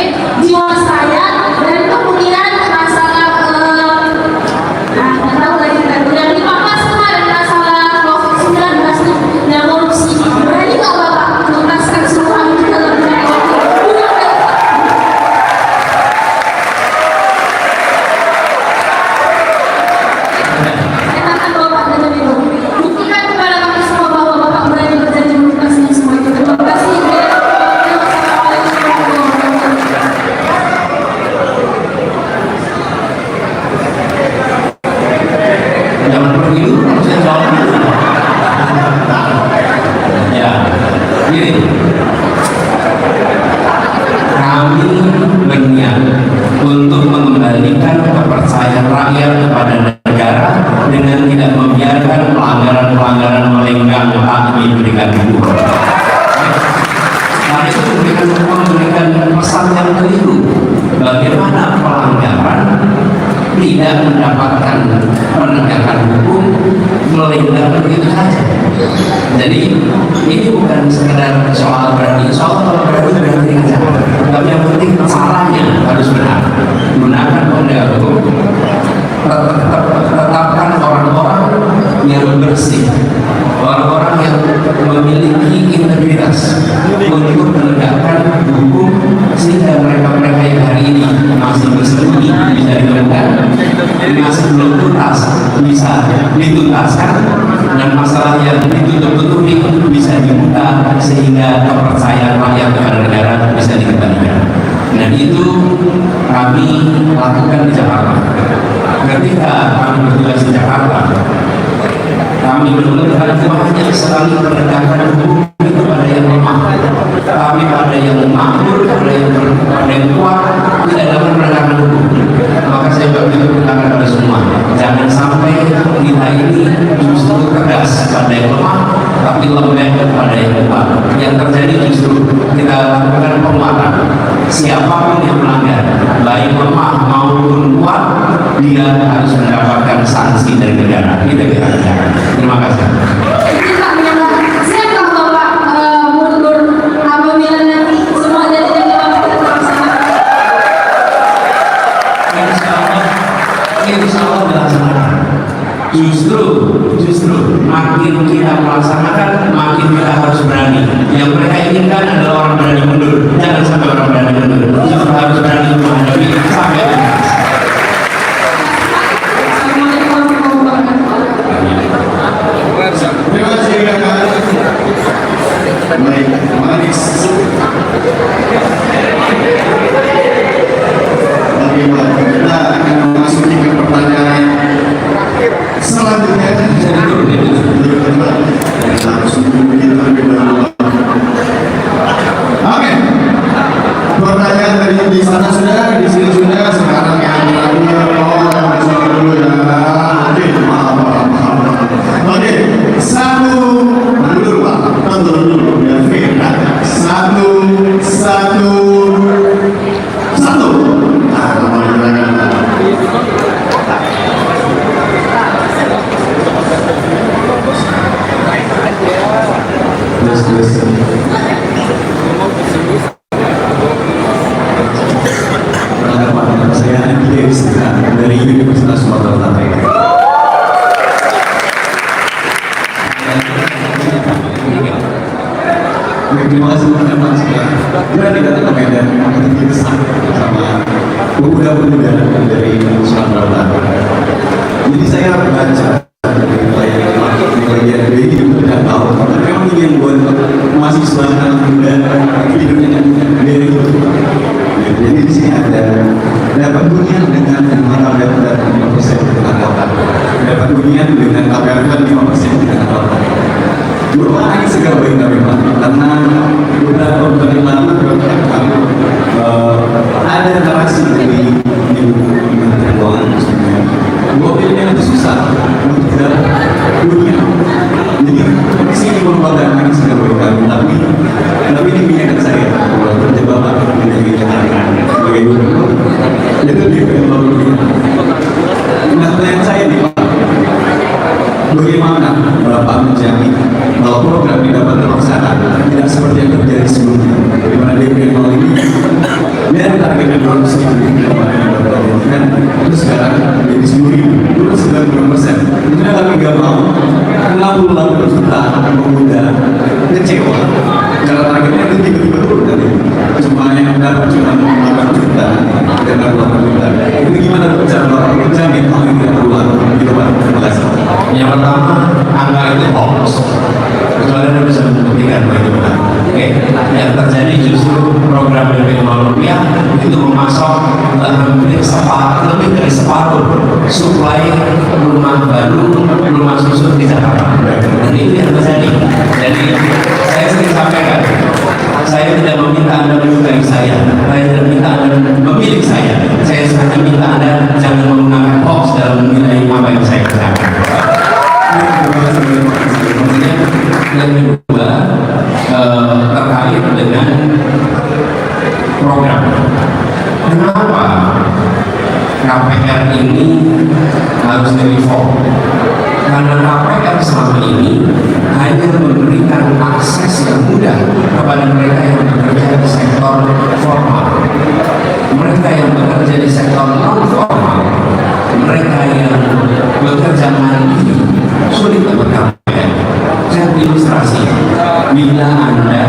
Jiwasraya, dan kemudian masalah nggak tahu lagi kemudian 15 kemarin masalah COVID-19 dan korupsi. Berani nggak Bapak menuntaskan semua itu dalam jangka waktu 2 tahun? Saya tanya Bapak dan itu buktikan kepada kami semua bahwa Bapak berani berjanji menuntaskan semua itu. Terima kasih. Wassalamualaikum warahmatullahi wabarakatuh. Jangan pergi dulu, saya jawab dulu. Ya, gini. Kami berniat untuk mengembalikan kepercayaan rakyat kepada negara dengan tidak membiarkan pelanggaran-pelanggaran melenggang hak diberikan itu. Karena itu memberikan pesan yang keliru. Bagaimana pelanggaran tidak mendapatkan penegakan hukum melenggang begitu saja. Jadi ini bukan sekedar soal berani, kalau berani aja. Tapi yang penting caranya harus benar. Gunakan penegak hukum masih belum tuntas bisa dituntaskan, dan masalah yang ditutup-tutupi bisa dibuka sehingga kepercayaan rakyat kepada negara bisa dikembalikan. Dan itu kami lakukan di Jakarta. Ketika kami bertugas di Jakarta, kami menemukan banyak sekali penegakan hukum itu pada yang lemah, tapi pada yang makmur, pada yang kuat tidak dapat penegakan hukum. Maka saya begitu berkata pada semua, jangan sampai kita ini justru tegas pada yang lemah, tapi lembek pada yang kuat. Yang terjadi justru kita lakukan penguatan. Siapapun yang melanggar, baik lemah maupun kuat, dia harus mendapatkan sanksi dari negara. Kita katakan. Terima kasih. Kita menyangka, siapkah Bapak mundur apabila nanti semua janji Bapak tidak terlaksana? Insya Allah dilaksanakan. Justru makin kita melaksanakan, makin kita harus berani. Yang mereka inginkan adalah orang berani mundur. Jangan sampai orang berani mundur. Justru harus berani menghadapi sampai tuntas. Terima kasih kakak. Baik, Manis. Bagaimana kita akan memasuki ke pertanyaan selanjutnya? Langsung kita Oke. Pertanyaan dari di sana sudah, di sini sudah. Sekarang yang terakhir, di sini dulu ya. Oke, maaf. Oke, satu dulu Pak, tonton dulu biar fair. Satu. Nah, terus. Saya Andi dari Universitas Sumatera Utara. Terima kasih teman-teman sekalian. Berani datang ke Medan untuk dipesan sama pemuda-pemuda dari Sumatera Utara. Jadi saya baca di bagian B itu tidak tahu, tapi memang ingin buat mahasiswa anak muda hidupnya dari itu. Jadi di sini ada dapat hunian dengan KPR dan 5% dengan kota. Dapat hunian dengan KPR dan 5% dengan kota. Berapa ini segala kita memang karena beberapa bulan lalu ada narasi dari Kementerian Keuangan mobilnya itu susah untuk tidak dunia. Jadi sini merupakan ini segala kami tapi ini minyak saya kalau terjebak menjadi Jakarta sebagai gubernur itu di dunia. Nah pertanyaan saya nih Pak, bagaimana Bapak menjamin bahwa program ini dapat terlaksana tidak seperti yang terjadi sebelumnya, di mana DP ini dan targetnya 200.000 kan terus sekarang jadi 10.000 terus 90%. Itu kami nggak mau 68 juta pemuda kecewa karena targetnya itu tiba-tiba turun tadi cuma yang dapat cuma 8 juta dan 8 juta. Itu gimana cara Bapak menjamin hal ini tidak berulang di depan? Terima kasih. Yang pertama, angka itu hoax. Kecuali Anda bisa membuktikan bahwa itu benar. Oke, yang terjadi justru program DP rupiah itu memasok hampir lebih dari separuh suplai rumah baru, rumah susun di Jakarta. Dan itu yang terjadi. Jadi saya sering sampaikan, saya tidak meminta Anda menyukai saya tidak minta Anda memilih saya hanya minta Anda jangan menggunakan hoax dalam menilai apa yang saya katakan. Kemudian yang kedua terkait dengan program. Kenapa KPR ini harus direform? Karena KPR selama ini hanya memberikan akses yang mudah kepada mereka yang bekerja di sektor formal. Mereka yang bekerja di sektor non formal, mereka yang bekerja mandiri sulit dapat KPR. Saya ilustrasi, bila Anda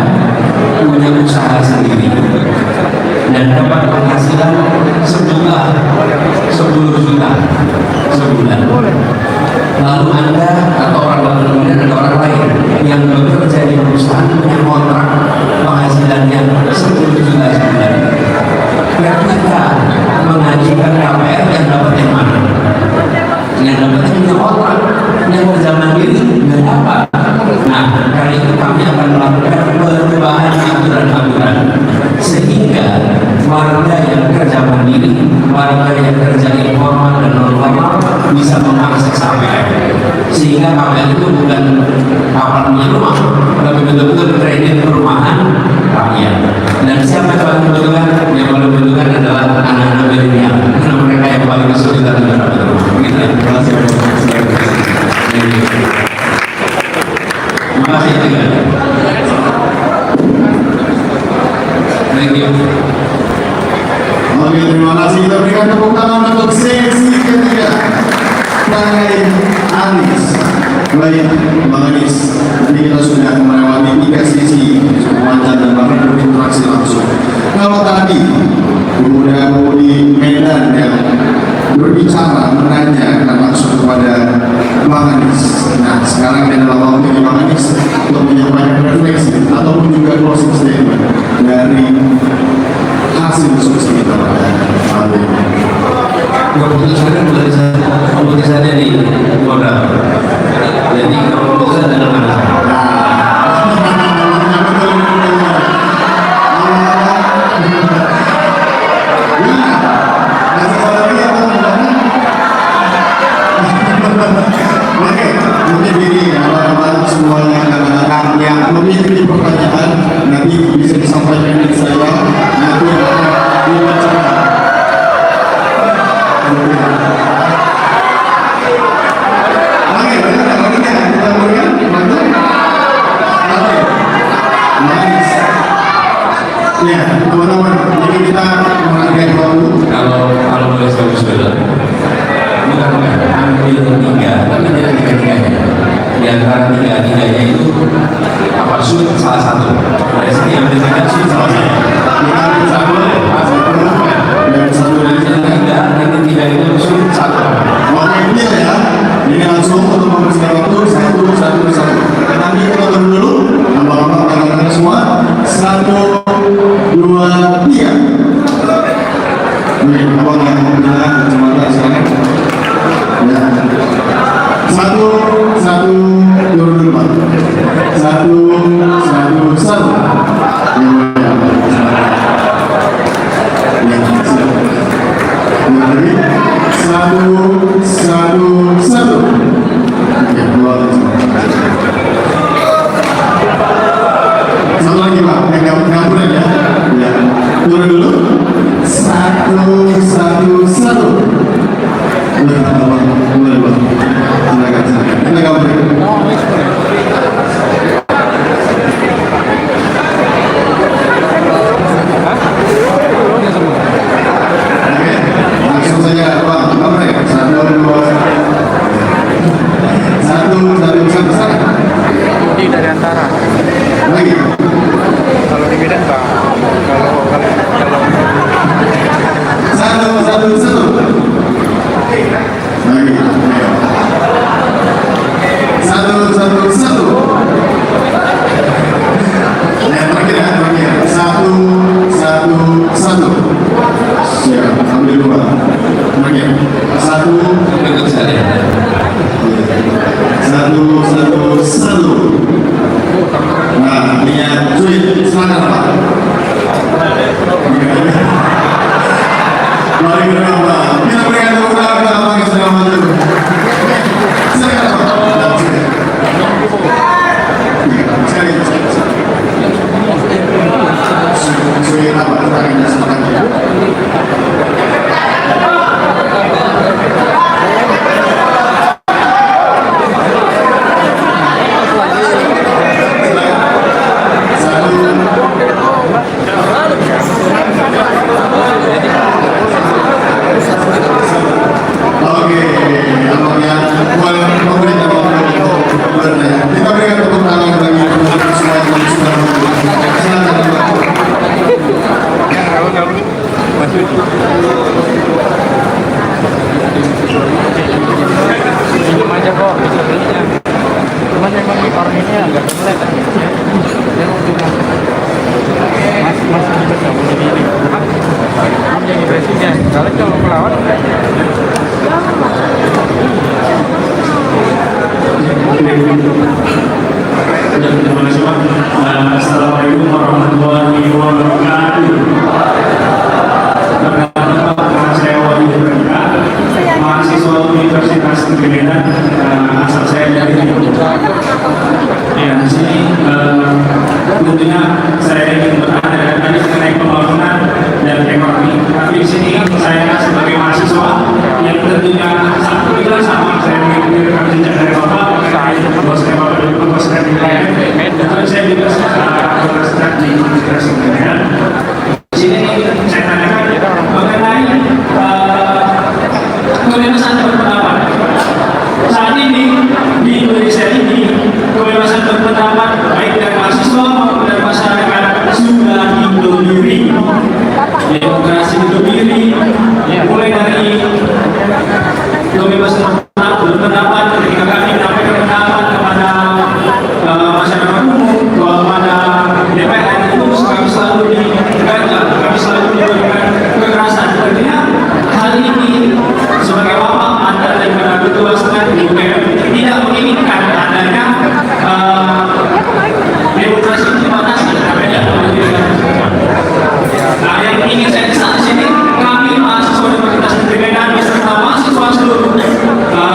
punya usaha sendiri dan dapat penghasilan sejumlah 10 juta, bulan. Lalu Anda atau orang dalam kemudian ada orang lain yang bekerja di perusahaan punya kontrak penghasilannya 10 juta sebulan. Ketika mengajukan KPR yang dapat yang mana? Yang dapat punya kontrak, yang kerja mandiri nggak dapat. Nah, karena itu kami akan melakukan perubahan aturan-aturan sehingga warga yang kerja mandiri, warga yang kerja informal dan non formal bisa mengakses KPR. Sehingga KPR itu bukan kapal punya rumah, tapi betul-betul kredit perumahan rakyat. Dan siapa yang paling membutuhkan? Yang paling membutuhkan adalah anak-anak milenial, karena mereka yang paling kesulitan mendapatkan rumah. Begitu ya. Terima kasih. Terima kasih. Thank you. Oke, terima kasih. Kita berikan tepuk tangan untuk sesi ketiga. Tangan Anies. Baik, Bang Anies. Ini kita sudah melewati 3 sesi wawancara dan bahkan berinteraksi langsung. Kalau tadi udah di Medan yang berbicara, menanyakan langsung kepada Bang Anies. Nah, sekarang adalah waktunya Bang Anies untuk menyampaikan refleksi ataupun juga closing statement dari hasil diskusi kita pada hari ini. Keputusannya di modal. Jadi keputusan dalam mana? Mungkin ini abang-abang semuanya yang memiliki pertanyaan nanti bisa disampaikan di saya, nanti akan dibacakan. Oke, kita berikan bantu. Nice. Ya, teman-teman, jadi kita menghargai waktu. Kalau boleh saya usul, bukan ambil 3, tapi tidak 3-3-nya. Di antara 3-3-nya itu apa sulit salah satu. Dari sini ambil 3 sulit salah satu. Kita bisa dan satu dari Nanti 3 itu sulit satu. Oke, clear ya. Ini langsung untuk mempersiapkan waktu satu. Nanti kita tunggu dulu. Abang-abang tangan semua. 1, 2, 3. Ini abang yang menggunakan kacamata sekarang. Ya. 1, turun dulu Pak. 1. Ya, siap. Lagi. 1. Oke, 2. Satu lagi Pak, gamburan ya. Ya, turun dulu. 1. Boleh Pak. Silakan. Kita gambarin. Langsung saja Pak, gambarin. 1. Ini dari antara. Lagi. Kalau di Medan Pak, kalau 1. Lagi. 1. Yang terakhir ya, terakhir. 1. Siap, ambil 2. Terakhir. 1. Berikut saya. 1. Nah, lihat cuit, silakan Pak. Mari kita berikan tepuk tangan kepada Abang yang sedang maju. Silakan Pak. Sekali. Cuit apa? Tangannya silakan. Oke. presiden. Kalau calon melawan Terima kasih Pak. Assalamualaikum warahmatullahi wabarakatuh. Perkenalkan Pak, saya Wahyu Berka, mahasiswa Universitas Negeri Medan, asal saya dari ya di sini tentunya saya ingin bertanya tadi mengenai pembangunan dan ekonomi. Tapi di sini saya sebagai mahasiswa yang tentunya satu bilang sama saya mengikuti rekam jejak dari Bapak bahwa saya Bapak dulu saya dan saya juga berasal di Universitas Negeri Medan. Di sini saya tanyakan mengenai kebebasan berpendapat. Saat ini di Indonesia ini kebebasan berpendapat baik dari mahasiswa maupun dari masyarakat sudah didominasi. Demokrasi didominasi, mulai dari kebebasan berpendapat ketika kami menyampaikan pendapat kepada masyarakat umum, kepada DPR itu kami selalu digagal, kami selalu diberikan kekerasan. Artinya hal ini sebagai bapak anda daripada ketua senat di DPR tidak menginginkan adanya demokrasi dibatasi. Nah, yang ingin saya di sini kami mahasiswa Universitas Negeri Medan beserta mahasiswa seluruh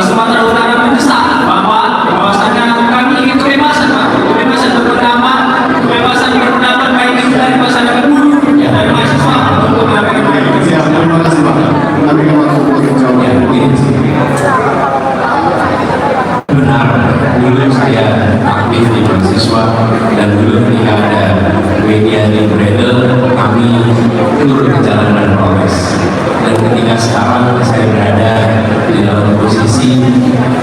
Sumatera Utara mendesak bahwasanya kami ingin kebebasan Pak, kebebasan berpendapat, kebebasan berpendapat baik itu dari masyarakat buruh, dari mahasiswa untuk menyampaikan pendapat. Siap, terima kasih Pak. Kami akan masuk ke jawaban. Benar, dulu saya aktif di mahasiswa dan dulu ketika ada media di Bredel kami turun ke jalan dan protes. Dan ketika sekarang saya berada di dalam posisi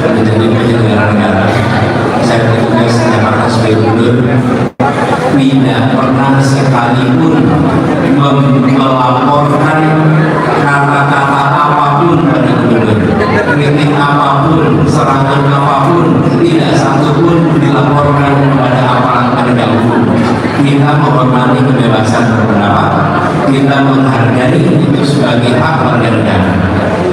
menjadi penyelenggara negara, saya bertugas di Jakarta sebagai gubernur, tidak pernah sekalipun melaporkan kata-kata apapun pada gubernur, kritik apapun, serangan apapun, tidak satu pun dilaporkan kepada aparat penegak hukum. Kita menghormati kebebasan berpendapat, kita menghargai itu sebagai hak warga negara.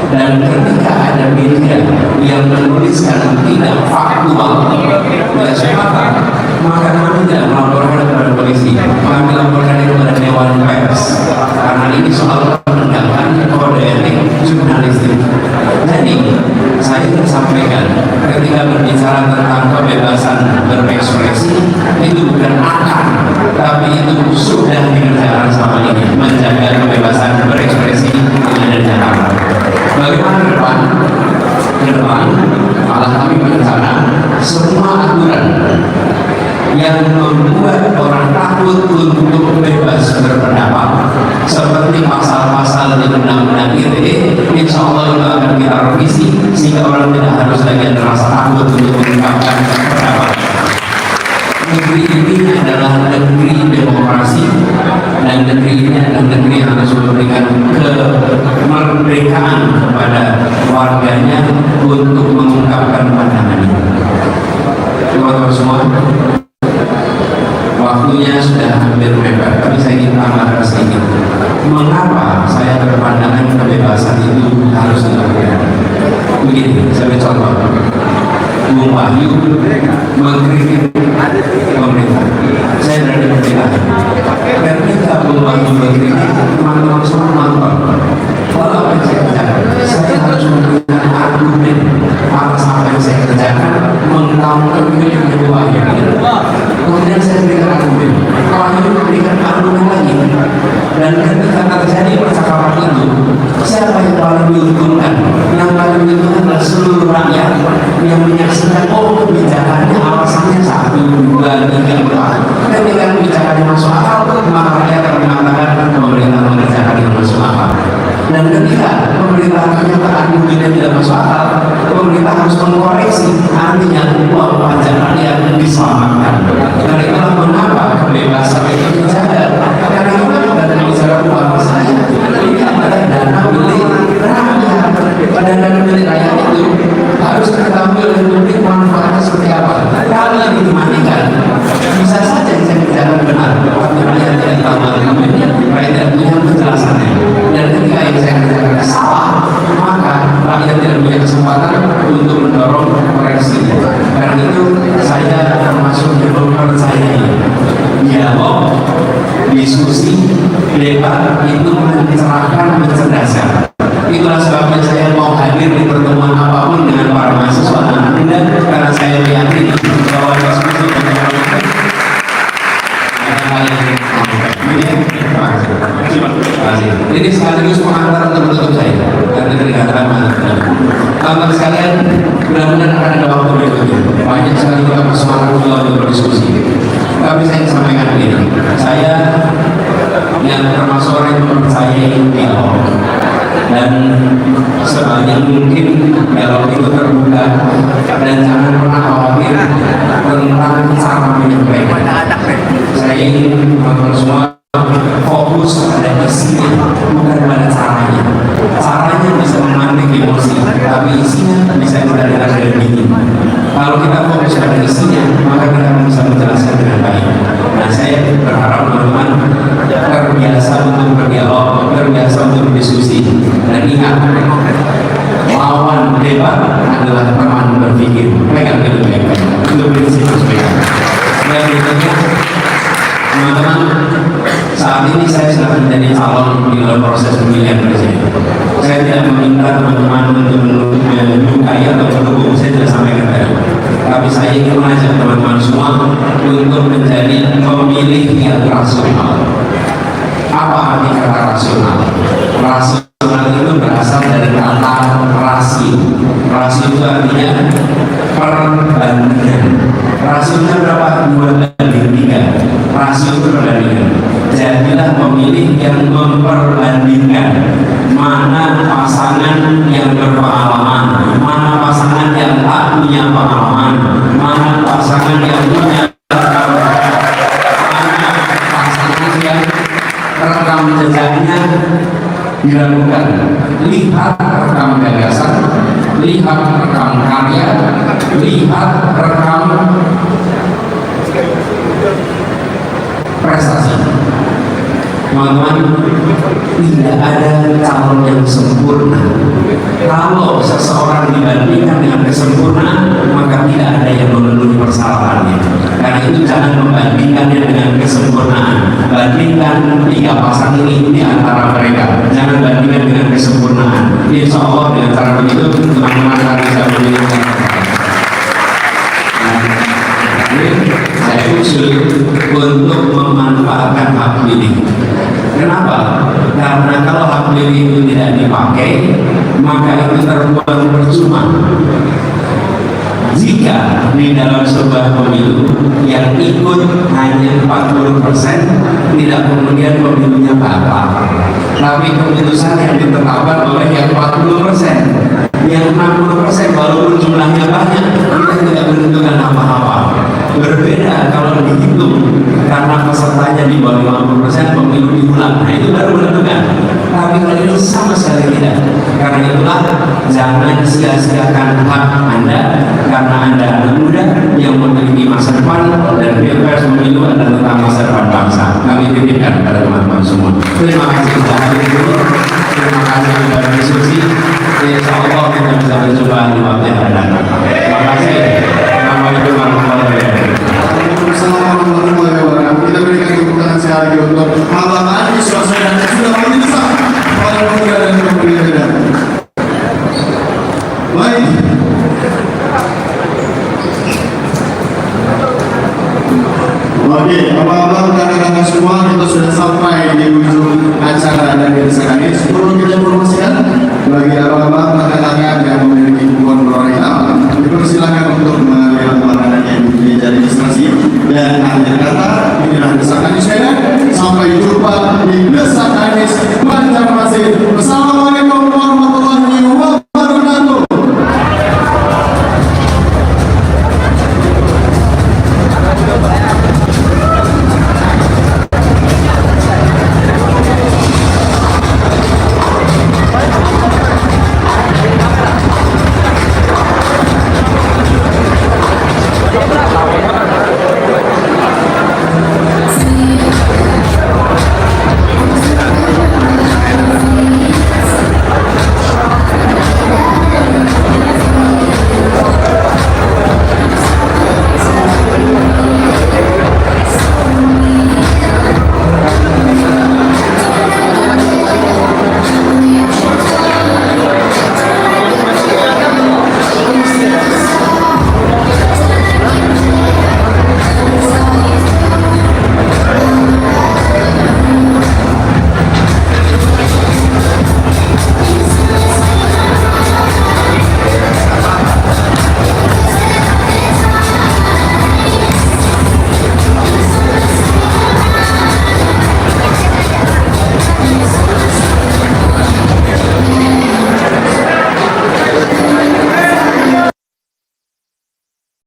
Dan ketika ada media yang menuliskan tidak faktual, tidak semata, maka kami tidak melaporkan kepada polisi, kami laporkan kepada Dewan Pers, karena ini soal penegakan kode etik jurnalistik. Jadi saya ingin sampaikan, ketika berbicara tentang kebebasan berekspresi, itu bukan akan, tapi itu sudah dikerjakan selama ini, menjaga kebebasan berekspresi yang ada di Jakarta. Bagaimana ke depan? Ke depan, malah kami berencana semua aturan yang membuat orang takut untuk bebas berpendapat, seperti pasal-pasal di undang-undang ITE, insya Allah itu akan kita revisi sehingga orang tidak harus lagi merasa takut untuk mengungkapkan pendapat. Negeri ini adalah negeri demokrasi dan negeri ini adalah negeri yang harus memberikan kemerdekaan kepada warganya untuk mengungkapkan pandangannya. Teman-teman semua, waktunya sudah hampir mepet, tapi saya ingin tambahkan sedikit. Mengapa saya berpandangan kebebasan itu harus dilakukan? Begini, saya contoh. Bung Wahyu mengkritik pemerintah. Saya berada di pemerintahan. Ketika Bung Wahyu mengkritik, teman-teman semua nonton. Kalau apa yang saya kerjakan, saya harus memberikan argumen atas apa yang saya kerjakan, mengcounter kritik Bung Wahyu. Kemudian saya berikan argumen. Wahyu memberikan argumen lagi. Dan ketika terjadi percakapan itu, siapa yang paling diuntungkan? Yang paling diuntungkan adalah seluruh rakyat yang menyaksikan, oh kebijakannya alasannya 1, 2, 3, 4. Ketika kebijakannya masuk akal, maka rakyat akan mengatakan pemerintah mengerjakan yang masuk akal. Dan ketika pemerintah ternyata argumennya tidak masuk akal, pemerintah harus mengkoreksi, artinya uang pajak rakyat diselamatkan. Dan itulah mengapa kebebasan itu dijaga. Karena kita tidak bicara uang saya, ini adalah dana milik rakyat. Dana milik rakyat itu harus diketahui oleh publik manfaatnya seperti apa. Kalau yang dimatikan, bisa saja saya bicara benar, tapi rakyat tidak tahu argumennya, rakyat tidak punya penjelasannya. Dan ketika Teman-teman sekalian, mudah-mudahan akan ada waktu berikutnya. Banyak sekali kita bersemangat juga untuk berdiskusi. Tapi saya sampaikan begini, saya yang termasuk orang yang mempercayai dialog, dan sebanyak mungkin dialog itu terbuka, dan jangan pernah khawatir tentang cara menyampaikan. Saya ingin teman-teman semua fokus pada isinya, bukan pada caranya. Caranya bisa memantik emosi, tapi isinya bisa dikatakan dengan dingin. Kalau kita fokus pada isinya, maka kita akan bisa menjelaskan dengan baik. Nah, saya berharap teman-teman terbiasa untuk berdialog, terbiasa untuk berdiskusi, dan ingat, lawan debat adalah teman berpikir. Pegang itu baik-baik. Itu prinsip harus pegang. Dan berikutnya, teman-teman, saat ini saya sedang menjadi calon di dalam proses pemilihan presiden. Saya tidak meminta teman-teman untuk menyukai atau mendukung, saya tidak sampaikan tadi. Tapi saya ingin mengajak teman-teman semua untuk menjadi pemilih yang rasional. Apa arti kata rasional? Rasional itu berasal dari kata rasio. Rasio itu artinya perbandingan. Rasionya berapa? 2:3. Rasio itu perbandingan. Jadilah pemilih yang memperbandingkan mana pasangan yang berpengalaman, mana pasangan yang tak punya pengalaman, mana pasangan yang punya mana pasangan yang rekam jejaknya dilakukan. Lihat rekam gagasan, lihat rekam karya, lihat rekam prestasi. Teman-teman, tidak ada calon yang sempurna. Kalau seseorang dibandingkan dengan kesempurnaan, maka tidak ada yang memenuhi persyaраtannya. Karena itu jangan membandingkannya dengan kesempurnaan. Bandingkan 3 pasang ini di antara mereka. Jangan bandingkan dengan kesempurnaan. Insya Allah dengan cara begitu teman-teman akan bisa memilih. Saya usul untuk memanfaatkan hak pilih. Kenapa? Karena kalau hak pilih itu tidak dipakai, maka itu terbuang percuma. Jika di dalam sebuah pemilu yang ikut hanya 40%, tidak kemudian pemilunya batal. Tapi keputusan yang ditetapkan oleh yang 40%, yang 60% walaupun jumlahnya banyak, kita tidak menentukan apa-apa. Berbeda kalau dihitung karena pesertanya di bawah 50%, pemilu diulang. Nah, itu baru menentukan. Tapi kalau itu sama sekali tidak. Karena itulah jangan sia-siakan hak Anda, karena Anda anak muda yang memiliki masa depan, dan Pilpres pemilu adalah tentang masa depan bangsa. Kami titipkan pada teman-teman semua. Terima kasih sudah hadir dulu. Terima kasih sudah berdiskusi. Insya Allah kita bisa berjumpa di waktu yang akan datang. Terima kasih. Assalamualaikum warahmatullahi wabarakatuh. Assalamualaikum warahmatullahi wabarakatuh. Kita berikan tepuk tangan sekali lagi untuk Bapak Anies Baswedan.